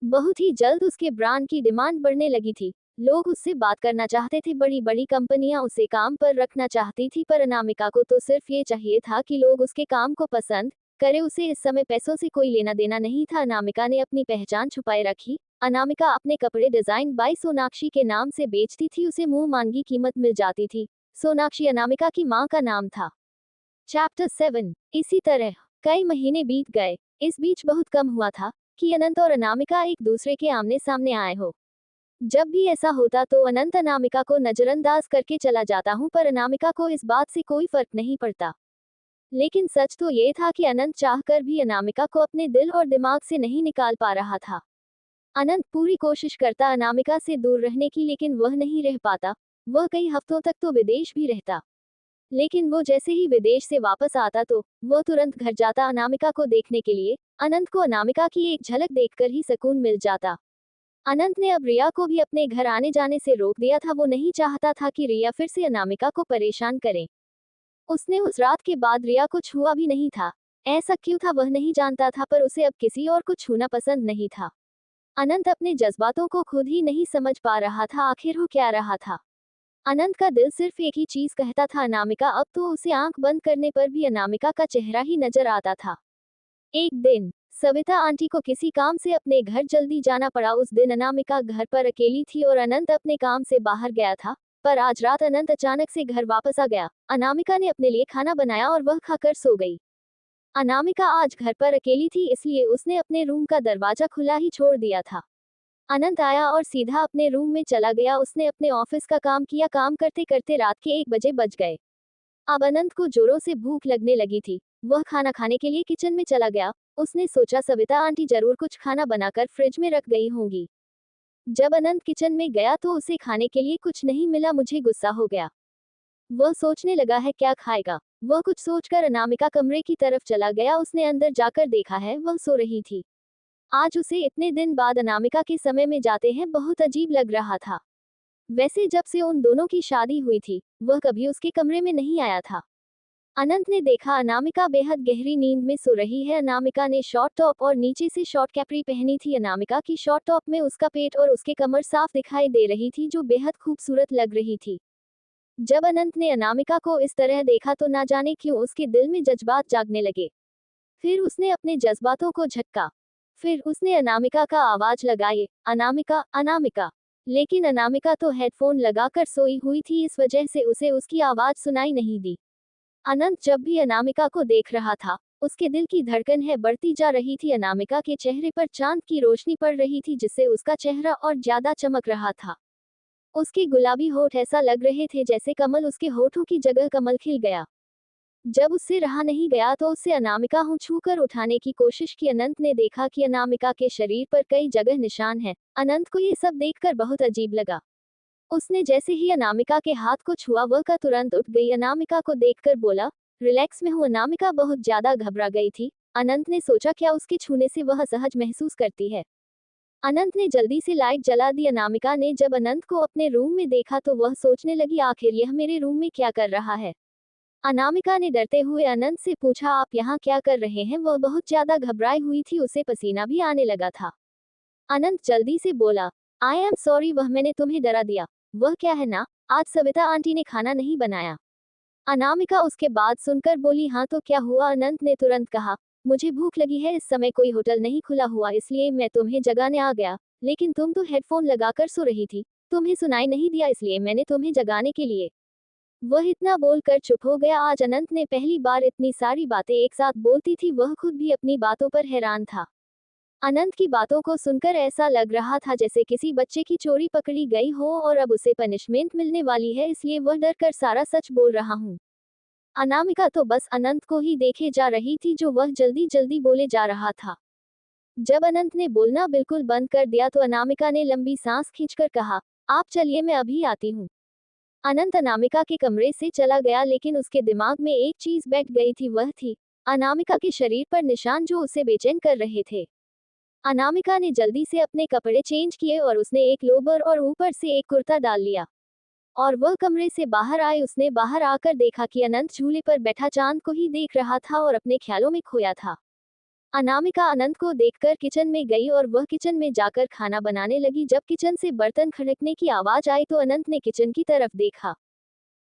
बहुत ही जल्द उसके ब्रांड की डिमांड बढ़ने लगी थी। लोग उससे बात करना चाहते थे, बड़ी बड़ी कंपनियां उसे काम पर रखना चाहती थी। पर अनामिका को तो सिर्फ ये चाहिए था कि लोग उसके काम को पसंद करे। उसे इस समय पैसों से कोई लेना देना नहीं था। अनामिका ने अपनी पहचान छुपाए रखी। अनामिका अपने कपड़े डिजाइन बाय सोनाक्षी के नाम से बेचती थी। उसे मुंह मांगी कीमत मिल जाती थी। सोनाक्षी अनामिका की मां का नाम था। चैप्टर 7। इसी तरह कई महीने बीत गए। इस बीच बहुत कम हुआ था कि अनंत और अनामिका एक दूसरे के आमने सामने आए हो। जब भी ऐसा होता तो अनंत अनामिका को नजरअंदाज करके चला जाता हूँ, पर अनामिका को इस बात से कोई फर्क नहीं पड़ता। लेकिन सच तो ये था कि अनंत चाहकर भी अनामिका को अपने दिल और दिमाग से नहीं निकाल पा रहा था। अनंत पूरी कोशिश करता अनामिका से दूर रहने की, लेकिन वह नहीं रह पाता। वह कई हफ्तों तक तो विदेश भी रहता, लेकिन वो जैसे ही विदेश से वापस आता तो वह तुरंत घर जाता अनामिका को देखने के लिए। अनंत को अनामिका की एक झलक देखकर ही सुकून मिल जाता। अनंत ने अब रिया को भी अपने घर आने जाने से रोक दिया था। वो नहीं चाहता था कि रिया फिर से अनामिका को परेशान करे। उसने उस रात के बाद रिया को छुआ भी नहीं था। ऐसा क्यों था वह नहीं जानता था, पर उसे अब किसी और को छूना पसंद नहीं था। अनंत अपने जज्बातों को खुद ही नहीं समझ पा रहा था, आखिर हो क्या रहा था। अनंत का दिल सिर्फ एक ही चीज कहता था, अनामिका। अब तो उसे आंख बंद करने पर भी अनामिका का चेहरा ही नजर आता था। एक दिन सविता आंटी को किसी काम से अपने घर जल्दी जाना पड़ा। उस दिन अनामिका घर पर अकेली थी और अनंत अपने काम से बाहर गया था। पर आज रात अनंत अचानक से घर वापस आ गया। अनामिका ने अपने लिए खाना बनाया और वह खाकर सो गई। अनामिका आज घर पर अकेली थी, इसलिए उसने अपने रूम का दरवाजा खुला ही छोड़ दिया था। अनंत आया और सीधा अपने रूम में चला गया। उसने अपने ऑफिस का काम किया। काम करते करते रात के 1 बजे बज गए। अब अनंत को जोरों से भूख लगने लगी थी। वह खाना खाने के लिए किचन में चला गया। उसने सोचा सविता आंटी जरूर कुछ खाना बनाकर फ्रिज में रख गई होंगी। जब अनंत किचन में गया तो उसे खाने के लिए कुछ नहीं मिला। मुझे गुस्सा हो गया। वह सोचने लगा है क्या खाएगा। वह कुछ सोचकर अनामिका कमरे की तरफ चला गया। उसने अंदर जाकर देखा है वह सो रही थी। आज उसे इतने दिन बाद अनामिका के समय में जाते हैं बहुत अजीब लग रहा था। वैसे जब से उन दोनों की शादी हुई थी वह कभी उसके कमरे में नहीं आया था। अनंत ने देखा अनामिका बेहद गहरी नींद में सो रही है। अनामिका ने शॉर्ट टॉप और नीचे से शॉर्ट कैपरी पहनी थी। अनामिका की शॉर्ट टॉप में उसका पेट और उसके कमर साफ दिखाई दे रही थी, जो बेहद खूबसूरत लग रही थी। जब अनंत ने अनामिका को इस तरह देखा तो ना जाने क्यों उसके दिल में जज्बात जागने लगे। फिर उसने अपने जज्बातों को झटका। फिर उसने अनामिका का आवाज लगाई, अनामिका, अनामिका। लेकिन अनामिका तो हेडफोन लगाकर सोई हुई थी, इस वजह से उसे उसकी आवाज सुनाई नहीं दी। अनंत जब भी अनामिका को देख रहा था उसके दिल की धड़कन है बढ़ती जा रही थी। अनामिका के चेहरे पर चांद की रोशनी पड़ रही थी जिससे उसका चेहरा और ज्यादा चमक रहा था। उसके गुलाबी होठ ऐसा लग रहे थे जैसे कमल उसके होठों की जगह कमल खिल गया। जब उससे रहा नहीं गया तो उससे अनामिका हूँ छूकर उठाने की कोशिश की। अनंत ने देखा कि अनामिका के शरीर पर कई जगह निशान हैं। अनंत को ये सब देखकर बहुत अजीब लगा। उसने जैसे ही अनामिका के हाथ को छुआ वह का तुरंत उठ गई। अनामिका को देखकर बोला, रिलैक्स में हूँ। अनामिका बहुत ज्यादा घबरा गई थी। अनंत ने सोचा क्या उसके छूने से वह असहज महसूस करती है। अनंत ने जल्दी से लाइट जला दी। अनामिका ने जब अनंत को अपने रूम में देखा तो वह सोचने लगी आखिर यह मेरे रूम में क्या कर रहा है। अनामिका ने डरते हुए अनंत से पूछा, आप यहाँ क्या कर रहे हैं। वह बहुत ज्यादा घबराई हुई थी, उसे पसीना भी आने लगा था। अनंत जल्दी से बोला, आई एम सॉरी, वह मैंने तुम्हें डरा दिया। वह क्या है ना, आज सविता आंटी ने खाना नहीं बनाया। अनामिका उसके बाद सुनकर बोली, हाँ तो क्या हुआ। अनंत ने तुरंत कहा, मुझे भूख लगी है, इस समय कोई होटल नहीं खुला हुआ इसलिए मैं तुम्हें जगाने आ गया, लेकिन तुम तो हेडफोन लगाकर सो रही थी, तुम्हें सुनाई नहीं दिया इसलिए मैंने तुम्हें जगाने के लिए। वह इतना बोलकर चुप हो गया। आज अनंत ने पहली बार इतनी सारी बातें एक साथ बोलती थी। वह खुद भी अपनी बातों पर हैरान था। अनंत की बातों को सुनकर ऐसा लग रहा था जैसे किसी बच्चे की चोरी पकड़ी गई हो और अब उसे पनिशमेंट मिलने वाली है, इसलिए वह डर कर सारा सच बोल रहा हूँ। अनामिका तो बस अनंत को ही देखे जा रही थी जो वह जल्दी जल्दी बोले जा रहा था। जब अनंत ने बोलना बिल्कुल बंद कर दिया तो अनामिका ने लंबी सांस खींचकर कहा, आप चलिए मैं अभी आती हूँ। अनंत अनामिका के कमरे से चला गया लेकिन उसके दिमाग में एक चीज बैठ गई थी, वह थी अनामिका के शरीर पर निशान जो उसे बेचैन कर रहे थे। अनामिका ने जल्दी से अपने कपड़े चेंज किए और उसने एक लोअर और ऊपर से एक कुर्ता डाल लिया और वह कमरे से बाहर आई। उसने बाहर आकर देखा कि अनंत झूले पर बैठा चांद को ही देख रहा था और अपने ख्यालों में खोया था। अनामिका अनंत को देखकर किचन में गई और वह किचन में जाकर खाना बनाने लगी। जब किचन से बर्तन खड़कने की आवाज आई तो अनंत ने किचन की तरफ देखा।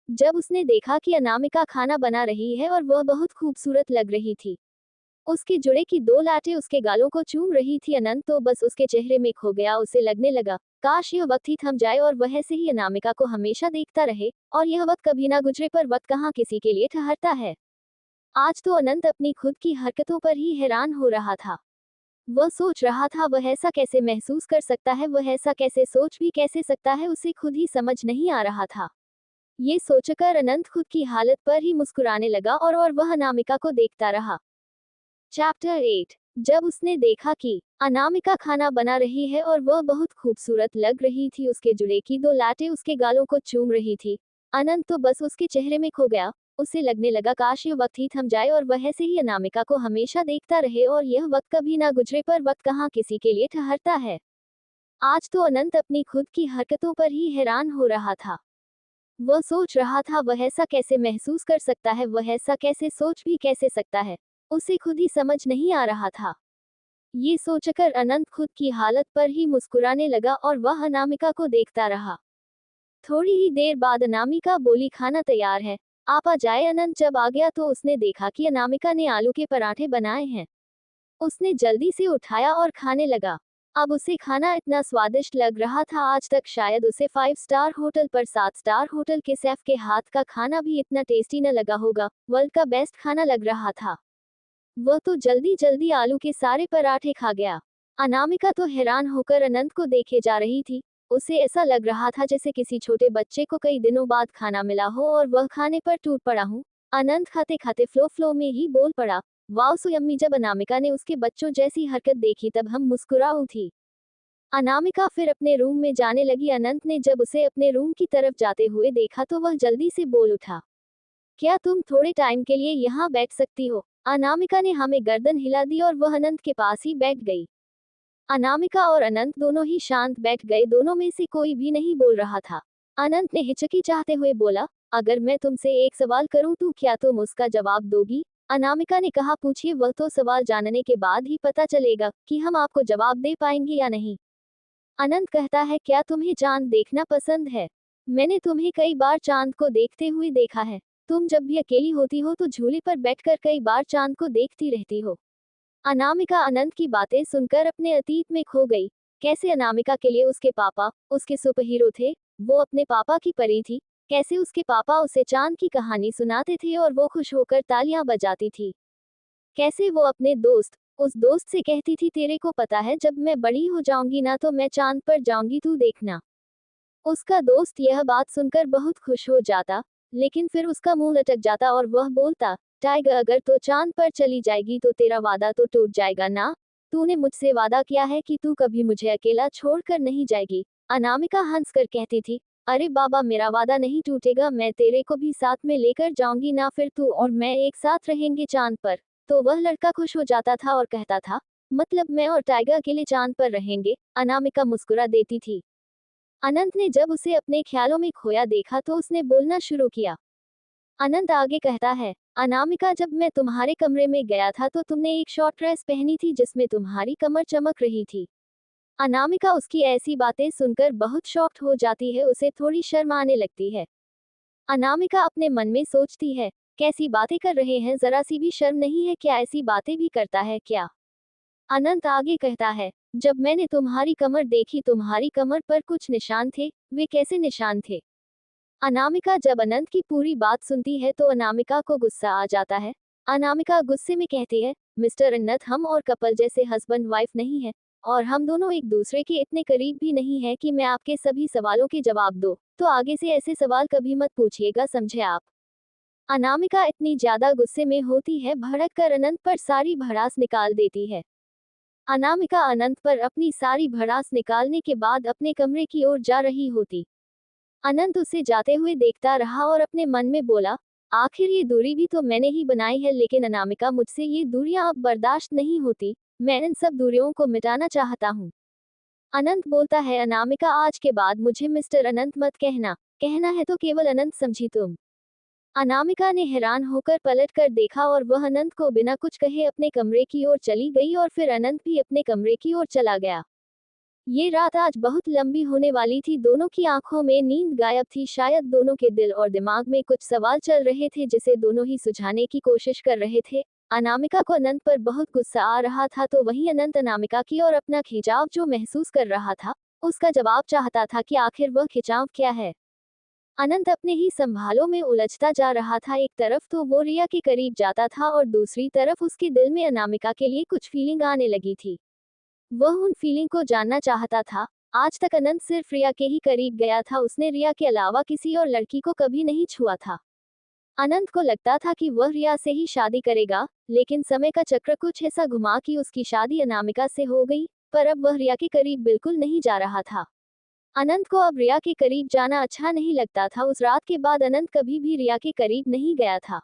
जब उसने देखा कि अनामिका खाना बना रही है और वह बहुत खूबसूरत लग रही थी, उसके जुड़े की दो लाटें उसके गालों को चूम रही थी, अनंत तो बस उसके चेहरे में खो गया। उसे लगने लगा काश यह वक्त ही थम जाए और वह ऐसे ही अनामिका को हमेशा देखता रहे और यह वक्त कभी ना गुजरे, पर वक्त कहाँ किसी के लिए ठहरता है। आज तो अनंत अपनी खुद की हरकतों पर ही हैरान हो रहा था। वह सोच रहा था वह ऐसा कैसे महसूस कर सकता है, वह ऐसा कैसे सोच भी कैसे सकता है, उसे खुद ही समझ नहीं आ रहा था। ये सोचकर अनंत खुद की हालत पर ही मुस्कुराने लगा और वह अनामिका को देखता रहा। चैप्टर 8। जब उसने देखा कि अनामिका खाना बना रही है और वह बहुत खूबसूरत लग रही थी, उसके जुड़े की दो लाटें उसके गालों को चूम रही थी, अनंत तो बस उसके चेहरे में खो गया। उसे लगने लगा काश ये वक्त ही थम जाए और वह ऐसे ही अनामिका को हमेशा देखता रहे और यह वक्त कभी ना गुजरे, पर वक्त कहाँ किसी के लिए ठहरता है। आज तो अनंत अपनी खुद की हरकतों पर ही हैरान हो रहा था। वह सोच रहा था वह ऐसा कैसे महसूस कर सकता है, वह ऐसा कैसे सोच भी कैसे सकता है, उसे खुद ही समझ नहीं आ रहा था। ये सोचकर अनंत खुद की हालत पर ही मुस्कुराने लगा और वह अनामिका को देखता रहा। थोड़ी ही देर बाद अनामिका बोली, खाना तैयार है, आप आ जाए। अनंत जब आ गया तो उसने देखा कि अनामिका ने आलू के पराठे बनाए हैं। उसने जल्दी से उठाया और खाने लगा। अब उसे खाना इतना स्वादिष्ट लग रहा था, आज तक शायद उसे 5 स्टार होटल पर 7 स्टार होटल के शेफ के हाथ का खाना भी इतना टेस्टी न लगा होगा। वर्ल्ड का बेस्ट खाना लग रहा था। वह तो जल्दी जल्दी आलू के सारे पराठे खा गया। अनामिका तो हैरान होकर अनंत को देखे जा रही थी। उसे ऐसा लग रहा था जैसे किसी छोटे बच्चे को कई दिनों बाद खाना मिला हो और वह खाने पर टूट पड़ा हो। अनंत खाते खाते फ्लो में ही बोल पड़ा, वाओ सो यम्मी। जब अनामिका ने उसके बच्चों जैसी हरकत देखी तब हम मुस्कुरा उठी। अनामिका फिर अपने रूम में जाने लगी। अनंत ने जब उसे अपने रूम की तरफ जाते हुए देखा तो वह जल्दी से बोल उठा, क्या तुम थोड़े टाइम के लिए यहाँ बैठ सकती हो। अनामिका ने हमें गर्दन हिला दी और वह अनंत के पास ही बैठ गई। अनामिका और अनंत दोनों ही शांत बैठ गए, दोनों में से कोई भी नहीं बोल रहा था। अनंत ने हिचकिचाते हुए बोला, अगर मैं तुमसे एक सवाल करूं तो क्या तुम उसका जवाब दोगी। अनामिका ने कहा, पूछिए, वह तो सवाल जानने के बाद ही पता चलेगा कि हम आपको जवाब दे पाएंगे या नहीं। अनंत कहता है, क्या तुम्हें चांद देखना पसंद है। मैंने तुम्हें कई बार चांद को देखते हुए देखा है। तुम जब भी अकेली होती हो तो झूले पर बैठकर कई बार चांद को देखती रहती हो। अनामिका अनंत की बातें सुनकर अपने अतीत में खो गई। कैसे अनामिका के लिए उसके पापा उसके सुपर हीरो थे, वो अपने पापा की परी थी। कैसे उसके पापा उसे चांद की कहानी सुनाते थे और वो खुश होकर तालियां बजाती थी। कैसे वो अपने दोस्त उस दोस्त से कहती थी, तेरे को पता है जब मैं बड़ी हो जाऊंगी ना तो मैं चांद पर जाऊंगी, तू देखना। उसका दोस्त यह बात सुनकर बहुत खुश हो जाता, लेकिन फिर उसका मुंह लटक जाता और वह बोलता, टाइगर अगर तो चांद पर चली जाएगी तो तेरा वादा तो टूट जाएगा ना। तूने मुझसे वादा किया है कि तू कभी मुझे अकेला छोड़कर नहीं जाएगी। अनामिका हंसकर कहती थी, अरे बाबा मेरा वादा नहीं टूटेगा, मैं तेरे को भी साथ में लेकर जाऊंगी ना, फिर तू और मैं एक साथ रहेंगे चांद पर। तो वह लड़का खुश हो जाता था और कहता था, मतलब मैं और टाइगर अकेले चांद पर रहेंगे। अनामिका मुस्कुरा देती थी। अनंत ने जब उसे अपने ख्यालों में खोया देखा तो उसने बोलना शुरू किया। अनंत आगे कहता है, अनामिका जब मैं तुम्हारे कमरे में गया था तो तुमने एक शॉर्ट ड्रेस पहनी थी जिसमें तुम्हारी कमर चमक रही थी। अनामिका उसकी ऐसी बातें सुनकर बहुत शॉक्ड हो जाती है, उसे थोड़ी शर्म आने लगती है। अनामिका अपने मन में सोचती है, कैसी बातें कर रहे हैं, जरा सी भी शर्म नहीं है क्या, ऐसी बातें भी करता है क्या। अनंत आगे कहता है, जब मैंने तुम्हारी कमर देखी तुम्हारी कमर पर कुछ निशान थे, वे कैसे निशान थे। अनामिका जब अनंत की पूरी बात सुनती है तो अनामिका को गुस्सा आ जाता है। अनामिका गुस्से में कहती है, मिस्टर अनंत हम और कपल जैसे हस्बैंड वाइफ नहीं है, और हम दोनों एक दूसरे के इतने करीब भी नहीं है कि मैं आपके सभी सवालों के जवाब दो, तो आगे से ऐसे सवाल कभी मत पूछिएगा, समझे आप। अनामिका इतनी ज्यादा गुस्से में होती है, भड़क कर अनंत पर सारी भड़ास निकाल देती है। अनामिका अनंत पर अपनी सारी भड़ास निकालने के बाद अपने कमरे की ओर जा रही होती। अनंत उसे जाते हुए देखता रहा और अपने मन में बोला, आखिर ये दूरी भी तो मैंने ही बनाई है, लेकिन अनामिका मुझसे ये दूरियां अब बर्दाश्त नहीं होती, मैं इन सब दूरियों को मिटाना चाहता हूँ। अनंत बोलता है, अनामिका आज के बाद मुझे मिस्टर अनंत मत कहना, कहना है तो केवल अनंत समझी तुम। अनामिका ने हैरान होकर पलट कर देखा और वह अनंत को बिना कुछ कहे अपने कमरे की ओर चली गई और फिर अनंत भी अपने कमरे की ओर चला गया। ये रात आज बहुत लंबी होने वाली थी, दोनों की आंखों में नींद गायब थी, शायद दोनों के दिल और दिमाग में कुछ सवाल चल रहे थे जिसे दोनों ही सुझाने की कोशिश कर रहे थे। अनामिका को अनंत पर बहुत गुस्सा आ रहा था तो वहीं अनंत अनामिका की और अपना खिंचाव जो महसूस कर रहा था, उसका जवाब चाहता था कि आखिर वह खिंचाव क्या है। अनंत अपने ही संभालों में उलझता जा रहा था, एक तरफ तो वो रिया के करीब जाता था और दूसरी तरफ उसके दिल में अनामिका के लिए कुछ फीलिंग आने लगी थी। वह उन फीलिंग को जानना चाहता था। आज तक अनंत सिर्फ रिया के ही करीब गया था, उसने रिया के अलावा किसी और लड़की को कभी नहीं छुआ था। अनंत को लगता था कि वह रिया से ही शादी करेगा, लेकिन समय का चक्र कुछ ऐसा घुमा कि उसकी शादी अनामिका से हो गई, पर अब वह रिया के करीब बिल्कुल नहीं जा रहा था। अनंत को अब रिया के करीब जाना अच्छा नहीं लगता था, उस रात के बाद अनंत कभी भी रिया के करीब नहीं गया था।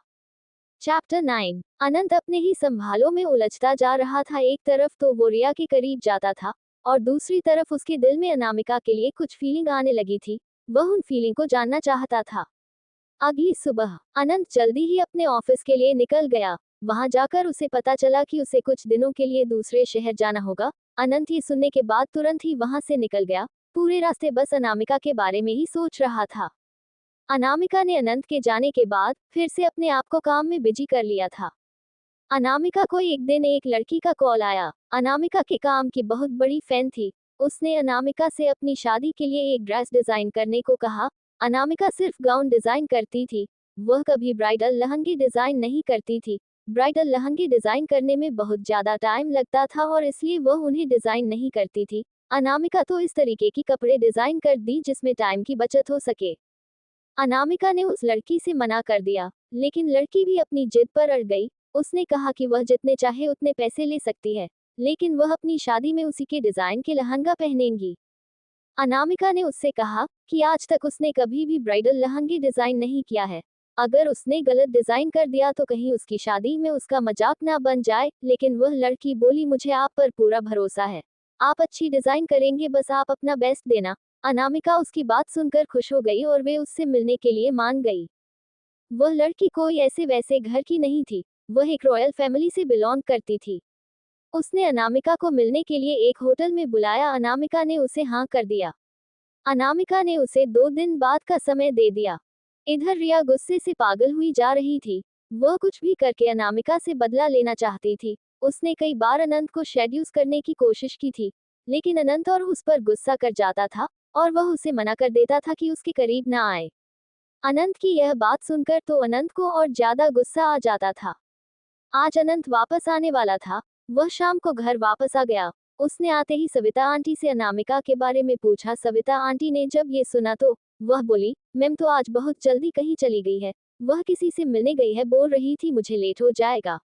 चैप्टर 9। अनंत अपने ही संभालों में उलझता जा रहा था, एक तरफ तो वो रिया के करीब जाता था और दूसरी तरफ उसके दिल में अनामिका के लिए कुछ फीलिंग आने लगी थी, वह उन फीलिंग को जानना चाहता था। अगली सुबह अनंत जल्दी ही अपने ऑफिस के लिए निकल गया। वहां जाकर उसे पता चला कि उसे कुछ दिनों के लिए दूसरे शहर जाना होगा। अनंत ये सुनने के बाद तुरंत ही वहां से निकल गया, पूरे रास्ते बस अनामिका के बारे में ही सोच रहा था। अनामिका ने अनंत के जाने के बाद फिर से अपने आप को काम में बिजी कर लिया था। अनामिका को एक दिन एक लड़की का कॉल आया। अनामिका के काम की बहुत बड़ी फैन थी। उसने अनामिका से अपनी शादी के लिए एक ड्रेस डिजाइन करने को कहा। अनामिका सिर्फ गाउन डिजाइन करती थी, वह कभी ब्राइडल लहंगे डिजाइन नहीं करती थी। ब्राइडल लहंगे डिजाइन करने में बहुत ज्यादा टाइम लगता था और इसलिए वह उन्हें डिजाइन नहीं करती थी। अनामिका तो इस तरीके की कपड़े डिजाइन कर दी जिसमें टाइम की बचत हो सके। अनामिका ने उस लड़की से मना कर दिया, लेकिन लड़की भी अपनी जिद पर अड़ गई। उसने कहा कि वह जितने चाहे उतने पैसे ले सकती है, लेकिन वह अपनी शादी में उसी के डिजाइन के लहंगा पहनेंगी। अनामिका ने उससे कहा कि आज तक उसने कभी भी ब्राइडल लहंगे डिजाइन नहीं किया है। अगर उसने गलत डिजाइन कर दिया तो कहीं उसकी शादी में उसका मजाक ना बन जाए, लेकिन वह लड़की बोली, मुझे आप पर पूरा भरोसा है, आप अच्छी डिजाइन करेंगे, बस आप अपना बेस्ट देना। अनामिका उसकी बात सुनकर खुश हो गई और वे उससे मिलने के लिए मान गई। वह लड़की कोई ऐसे वैसे घर की नहीं थी, वह एक रॉयल फैमिली से बिलोंग करती थी। उसने अनामिका को मिलने के लिए एक होटल में बुलाया। अनामिका ने उसे हाँ कर दिया। अनामिका ने उसे 2 दिन बाद का समय दे दिया। इधर रिया गुस्से से पागल हुई जा रही थी। वह कुछ भी करके अनामिका से बदला लेना चाहती थी। उसने कई बार अनंत को शेड्यूस करने की कोशिश की थी, लेकिन अनंत और उस पर गुस्सा कर जाता था और वह उसे मना कर देता था कि उसके करीब ना आए। अनंत की यह बात सुनकर तो अनंत को और ज्यादा गुस्सा आ जाता था। आज अनंत वापस आने वाला था। वह शाम को घर वापस आ गया। उसने आते ही सविता आंटी से अनामिका के बारे में पूछा। सविता आंटी ने जब ये सुना तो वह बोली, मैम तो आज बहुत जल्दी कहीं चली गई है, वह किसी से मिलने गई है, बोल रही थी मुझे लेट हो जाएगा।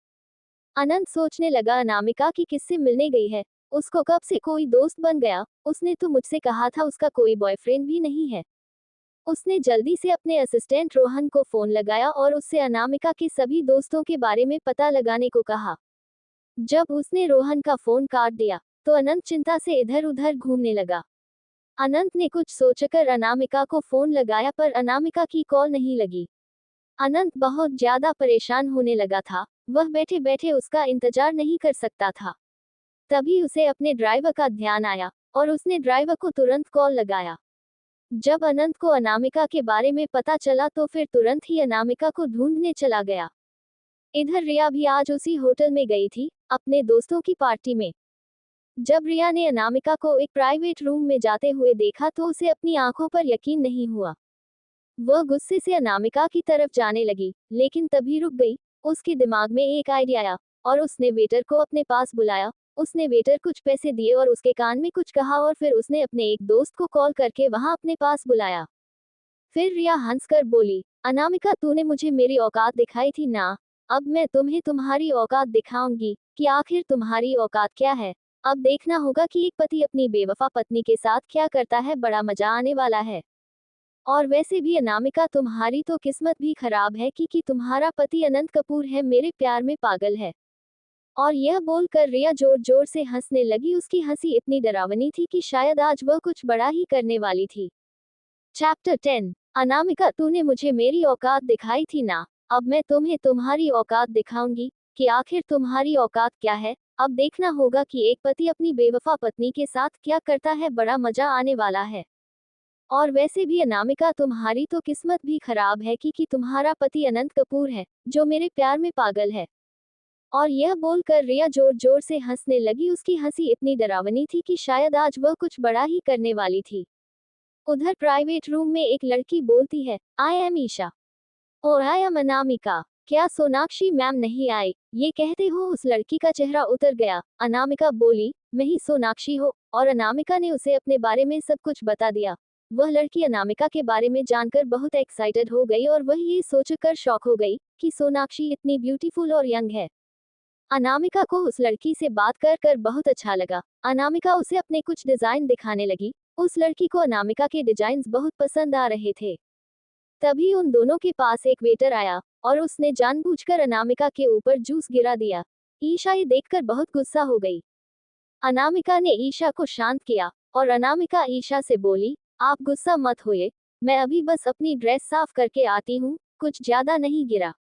अनंत सोचने लगा, अनामिका की किससे मिलने गई है, उसको कब से कोई दोस्त बन गया, उसने तो मुझसे कहा था उसका कोई बॉयफ्रेंड भी नहीं है। उसने जल्दी से अपने असिस्टेंट रोहन को फोन लगाया और उससे अनामिका के सभी दोस्तों के बारे में पता लगाने को कहा। जब उसने रोहन का फोन काट दिया तो अनंत चिंता से इधर उधर घूमने लगा। अनंत ने कुछ सोचकर अनामिका को फोन लगाया पर अनामिका की कॉल नहीं लगी। अनंत बहुत ज्यादा परेशान होने लगा था। वह बैठे बैठे उसका इंतजार नहीं कर सकता था। तभी उसे अपने ड्राइवर का ध्यान आया और उसने ड्राइवर को तुरंत कॉल लगाया। जब अनंत को अनामिका के बारे में पता चला तो फिर तुरंत ही अनामिका को ढूंढने चला गया। इधर रिया भी आज उसी होटल में गई थी, अपने दोस्तों की पार्टी में। जब रिया ने अनामिका को एक प्राइवेट रूम में जाते हुए देखा तो उसे अपनी आंखों पर यकीन नहीं हुआ। वह गुस्से से अनामिका की तरफ जाने लगी, लेकिन तभी रुक गई। उसके दिमाग में एक आइडिया आया और उसने वेटर को अपने पास बुलाया। उसने वेटर कुछ पैसे दिए और उसके कान में कुछ कहा और फिर उसने अपने एक दोस्त को कॉल करके वहां अपने पास बुलाया। फिर रिया हंसकर बोली, अनामिका तूने मुझे मेरी औकात दिखाई थी ना, अब मैं तुम्हें तुम्हारी औकात दिखाऊंगी कि आखिर तुम्हारी औकात क्या है। अब देखना होगा कि एक पति अपनी बेवफा पत्नी के साथ क्या करता है, बड़ा मजा आने वाला है। और वैसे भी अनामिका तुम्हारी तो किस्मत भी खराब है कि तुम्हारा पति अनंत कपूर है, मेरे प्यार में पागल है। और यह बोलकर रिया जोर जोर से हंसने लगी। उसकी हंसी इतनी डरावनी थी कि शायद आज वह कुछ बड़ा ही करने वाली थी। चैप्टर 10। अनामिका तूने मुझे मेरी औकात दिखाई थी ना, अब मैं तुम्हें तुम्हारी औकात दिखाऊंगी कि आखिर तुम्हारी औकात क्या है। अब देखना होगा कि एक पति अपनी बेवफा पत्नी के साथ क्या करता है, बड़ा मजा आने वाला है। और वैसे भी अनामिका तुम्हारी तो किस्मत भी खराब है कि तुम्हारा पति अनंत कपूर है, जो मेरे प्यार में पागल है। और यह बोलकर रिया जोर जोर से हंसने लगी। उसकी हंसी इतनी डरावनी थी कि शायद आज वह कुछ बड़ा ही करने वाली थी। उधर प्राइवेट रूम में एक लड़की बोलती है, आई एम ईशा और आई एम अनामिका। क्या सोनाक्षी मैम नहीं आई? ये कहते हो उस लड़की का चेहरा उतर गया। अनामिका बोली, मैं ही सोनाक्षी हो। और अनामिका ने उसे अपने बारे में सब कुछ बता दिया। वह लड़की अनामिका के बारे में जानकर बहुत एक्साइटेड हो गई और वह ये सोचकर शॉक हो गई कि सोनाक्षी इतनी ब्यूटीफुल और यंग है। अनामिका को उस लड़की से बात कर कर बहुत अच्छा लगा। अनामिका उसे अपने कुछ डिजाइन दिखाने लगी। उस लड़की को अनामिका के डिजाइन्स बहुत पसंद आ रहे थे। तभी उन दोनों के पास एक वेटर आया और उसने जानबूझकर अनामिका के ऊपर जूस गिरा दिया। ईशा ये देखकर बहुत गुस्सा हो गई। अनामिका ने ईशा को शांत किया और अनामिका ईशा से बोली, आप गुस्सा मत होइए, मैं अभी बस अपनी ड्रेस साफ करके आती हूँ, कुछ ज्यादा नहीं गिरा।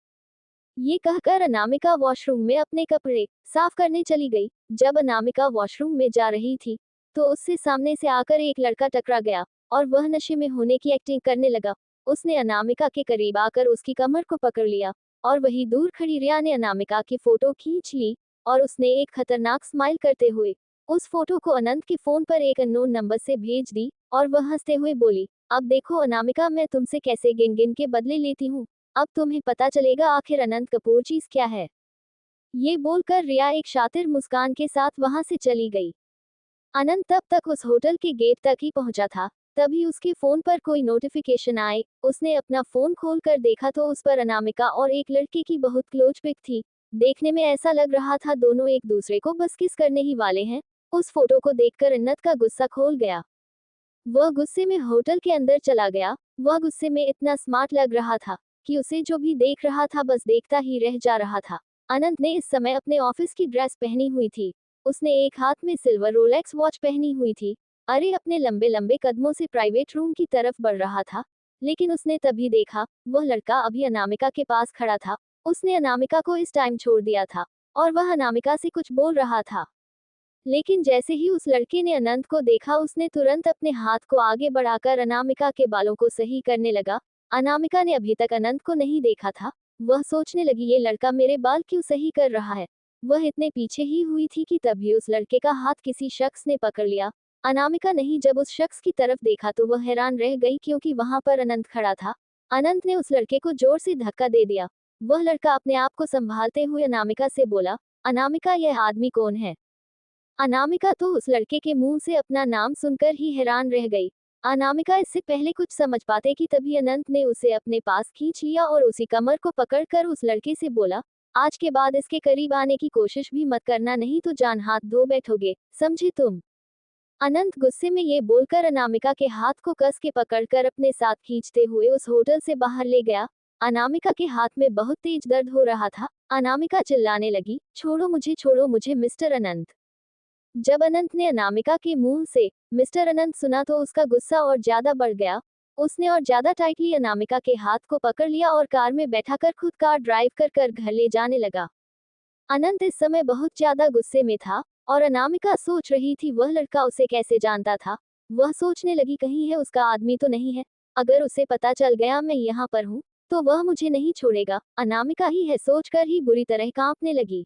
ये कहकर अनामिका वॉशरूम में अपने कपड़े साफ करने चली गई। जब अनामिका वॉशरूम में जा रही थी तो उससे सामने से आकर एक लड़का टकरा गया और वह नशे में होने की एक्टिंग करने लगा। उसने अनामिका के करीब आकर उसकी कमर को पकड़ लिया और वही दूर खड़ी रिया ने अनामिका की फोटो खींच ली और उसने एक खतरनाक स्माइल करते हुए उस फोटो को अनंत के फोन पर एक अननोन नंबर से भेज दी और वह हंसते हुए बोली, अब देखो अनामिका, मैं तुमसे कैसे गिन गिन के बदले लेती हूँ। अब तुम्हें पता चलेगा आखिर अनंत कपूर चीज क्या है। ये बोलकर रिया एक शातिर मुस्कान के साथ वहां से चली गई। अनंत तब तक उस होटल के गेट तक ही पहुंचा था। तभी उसके फोन पर कोई नोटिफिकेशन आए। उसने अपना फोन खोलकर देखा तो उस पर अनामिका और एक लड़के की बहुत क्लोज पिक थी। देखने में ऐसा लग रहा था दोनों एक दूसरे को बस किस करने ही वाले हैं। उस फोटो को देखकर अनंत का गुस्सा खोल गया। वह गुस्से में होटल के अंदर चला गया। वह गुस्से में इतना स्मार्ट लग रहा था कि उसे जो भी देख रहा था बस देखता ही रह जा रहा था। अनंत ने इस समय अपने ऑफिस की ड्रेस पहनी हुई थी। उसने एक हाथ में सिल्वर रोलेक्स वॉच पहनी हुई थी। अरे अपने लंबे लंबे कदमों से प्राइवेट रूम की तरफ बढ़ रहा था, लेकिन उसने तभी देखा वह लड़का अभी अनामिका के पास खड़ा था। उसने अनामिका को इस टाइम छोड़ दिया था और वह अनामिका से कुछ बोल रहा था। लेकिन जैसे ही उस लड़के ने अनंत को देखा उसने तुरंत अपने हाथ को आगे बढ़ाकर अनामिका के बालों को सही करने लगा। अनामिका ने अभी तक अनंत को नहीं देखा था। वह सोचने लगी ये लड़का मेरे बाल क्यों सही कर रहा है। वह इतने पीछे ही हुई थी कि तभी उस लड़के का हाथ किसी शख्स ने पकड़ लिया। अनामिका नहीं, जब उस शख्स की तरफ देखा तो वह हैरान रह गई क्योंकि वहां पर अनंत खड़ा था। अनंत ने उस लड़के को जोर से धक्का दे दिया। वह लड़का अपने आप को संभालते हुए अनामिका से बोला, अनामिका यह आदमी कौन है? अनामिका तो उस लड़के के मुंह से अपना नाम सुनकर ही हैरान रह गई। अनामिका इससे पहले कुछ समझ पाते कि तभी अनंत ने उसे अपने पास खींच लिया और उसी कमर को पकड़कर उस लड़के से बोला, आज के बाद इसके करीब आने की कोशिश भी मत करना, नहीं तो जान हाथ धो बैठोगे, समझे तुम? अनंत गुस्से में ये बोलकर अनामिका के हाथ को कस के पकड़कर अपने साथ खींचते हुए उस होटल से बाहर ले गया। अनामिका के हाथ में बहुत तेज दर्द हो रहा था। अनामिका चिल्लाने लगी, छोड़ो मुझे मिस्टर अनंत। जब अनंत ने अनामिका के मुंह से मिस्टर अनंत सुना तो उसका गुस्सा और ज्यादा बढ़ गया। उसने और ज्यादा टाइटली अनामिका के हाथ को पकड़ लिया और कार में बैठाकर खुद कार ड्राइव कर घर ले जाने लगा। अनंत इस समय बहुत ज्यादा गुस्से में था और अनामिका सोच रही थी वह लड़का उसे कैसे जानता था। वह सोचने लगी कहीं है उसका आदमी तो नहीं है, अगर उसे पता चल गया मैं यहाँ पर हूँ तो वह मुझे नहीं छोड़ेगा, अनामिका ही है सोचकर ही बुरी तरह कांपने लगी।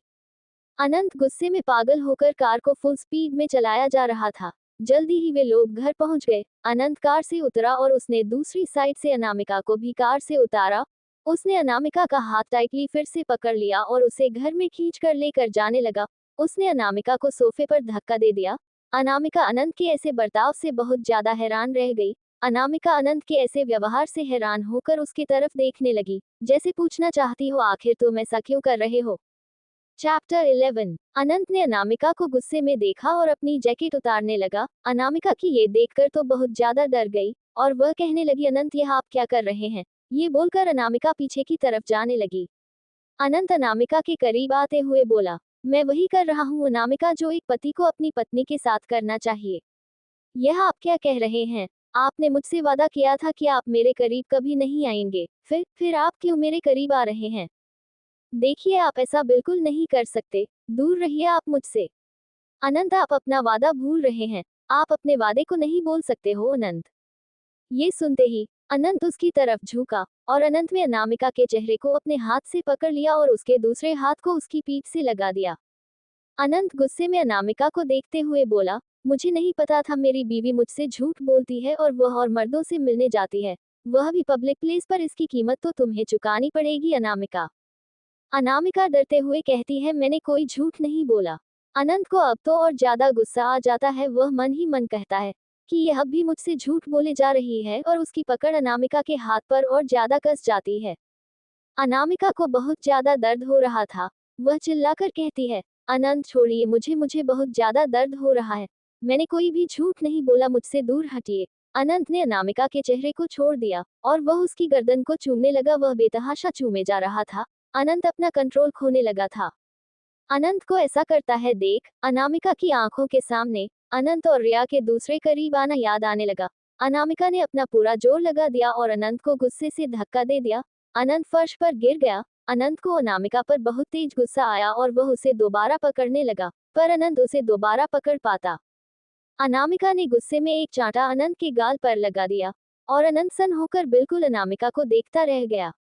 अनंत गुस्से में पागल होकर कार को फुल स्पीड में चलाया जा रहा था। जल्दी ही वे लोग घर पहुंच गए। अनंत कार से उतरा और उसने दूसरी साइड से अनामिका को भी कार से उतारा। उसने अनामिका का हाथ टाइटली फिर से पकड़ लिया और उसे घर में खींचकर लेकर जाने लगा। उसने अनामिका को सोफे पर धक्का दे दिया। अनामिका अनंत के ऐसे बर्ताव से बहुत ज्यादा हैरान रह गई। अनामिका अनंत के ऐसे व्यवहार से हैरान होकर उसकी तरफ देखने लगी, जैसे पूछना चाहती हो आखिर तुम ऐसा क्यों कर रहे हो। चैप्टर 11। अनंत ने अनामिका को गुस्से में देखा और अपनी जैकेट उतारने लगा। अनामिका की ये देखकर तो बहुत ज्यादा डर गई और वह कहने लगी, अनंत यह आप क्या कर रहे हैं? ये बोलकर अनामिका पीछे की तरफ जाने लगी। अनंत अनामिका के करीब आते हुए बोला, मैं वही कर रहा हूँ अनामिका जो एक पति को अपनी पत्नी के साथ करना चाहिए। यह आप क्या कह रहे हैं? आपने मुझसे वादा किया था कि आप मेरे करीब कभी नहीं आएंगे, फिर आप क्यों मेरे करीब आ रहे हैं? देखिए आप ऐसा बिल्कुल नहीं कर सकते, दूर रहिए आप मुझसे। अनंत आप अपना वादा भूल रहे हैं, आप अपने वादे को नहीं बोल सकते हो अनंत। ये सुनते ही अनंत उसकी तरफ झुका और अनंत में अनामिका के चेहरे को अपने हाथ से पकड़ लिया और उसके दूसरे हाथ को उसकी पीठ से लगा दिया। अनंत गुस्से में अनामिका को देखते हुए बोला, मुझे नहीं पता था मेरी बीवी मुझसे झूठ बोलती है और वह और मर्दों से मिलने जाती है, वह भी पब्लिक प्लेस पर। इसकी कीमत तो तुम्हें चुकानी पड़ेगी अनामिका। अनामिका डरते हुए कहती है, मैंने कोई झूठ नहीं बोला। अनंत को अब तो और ज्यादा गुस्सा आ जाता है। वह मन ही मन कहता है कि यह अब भी मुझसे झूठ बोले जा रही है और उसकी पकड़ अनामिका के हाथ पर और ज्यादा कस जाती है। अनामिका को बहुत ज्यादा दर्द हो रहा था। वह चिल्लाकर कहती है, अनंत छोड़िए मुझे बहुत ज्यादा दर्द हो रहा है। मैंने कोई भी झूठ नहीं बोला, मुझसे दूर हटिए। अनंत ने अनामिका के चेहरे को छोड़ दिया और वह उसकी गर्दन को चूमने लगा। वह बेतहाशा चूमे जा रहा था। अनंत अपना कंट्रोल खोने लगा था। अनंत को ऐसा करता है देख अनामिका की आंखों के सामने अनंत और रिया के दूसरे करीब आना याद आने लगा। अनामिका ने अपना पूरा जोर लगा दिया और अनंत को गुस्से से धक्का दे दिया। अनंत फर्श पर गिर गया। अनंत को अनामिका पर बहुत तेज गुस्सा आया और वह उसे दोबारा पकड़ने लगा, पर अनंत उसे दोबारा पकड़ पाता। अनामिका ने गुस्से में एक चांटा अनंत के गाल पर लगा दिया और अनंत सन होकर बिल्कुल अनामिका को देखता रह गया।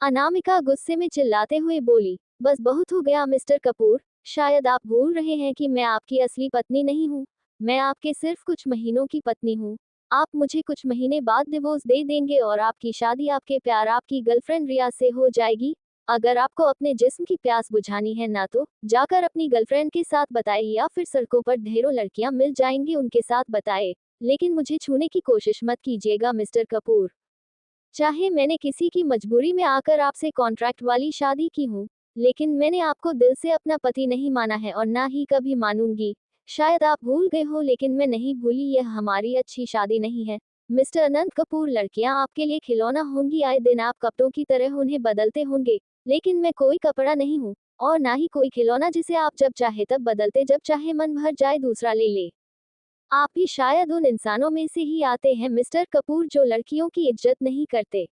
अनामिका गुस्से में चिल्लाते हुए बोली, बस बहुत हो गया मिस्टर कपूर, शायद आप भूल रहे हैं कि मैं आपकी असली पत्नी नहीं हूँ। मैं आपके सिर्फ कुछ महीनों की पत्नी हूँ। आप मुझे कुछ महीने बाद डिवोर्स दे देंगे और आपकी शादी आपके प्यार आपकी गर्लफ्रेंड रिया से हो जाएगी। अगर आपको अपने जिस्म की प्यास बुझानी है ना तो जाकर अपनी गर्लफ्रेंड के साथ बताए, या फिर सड़कों पर ढेरों लड़कियां मिल जाएंगी उनके साथ बताए, लेकिन मुझे छूने की कोशिश मत कीजिएगा मिस्टर कपूर। चाहे मैंने किसी की मजबूरी में आकर आपसे कॉन्ट्रैक्ट वाली शादी की हूँ, लेकिन मैंने आपको दिल से अपना पति नहीं माना है और ना ही कभी मानूंगी। शायद आप भूल गए हो लेकिन मैं नहीं भूली, यह हमारी अच्छी शादी नहीं है मिस्टर अनंत कपूर। लड़कियां आपके लिए खिलौना होंगी, आए दिन आप कपड़ों की तरह उन्हें बदलते होंगे, लेकिन मैं कोई कपड़ा नहीं हूँ और ना ही कोई खिलौना जिसे आप जब चाहे तब बदलते, जब चाहे मन भर जाए दूसरा ले ले। आप भी शायद उन इंसानों में से ही आते हैं मिस्टर कपूर जो लड़कियों की इज्जत नहीं करते,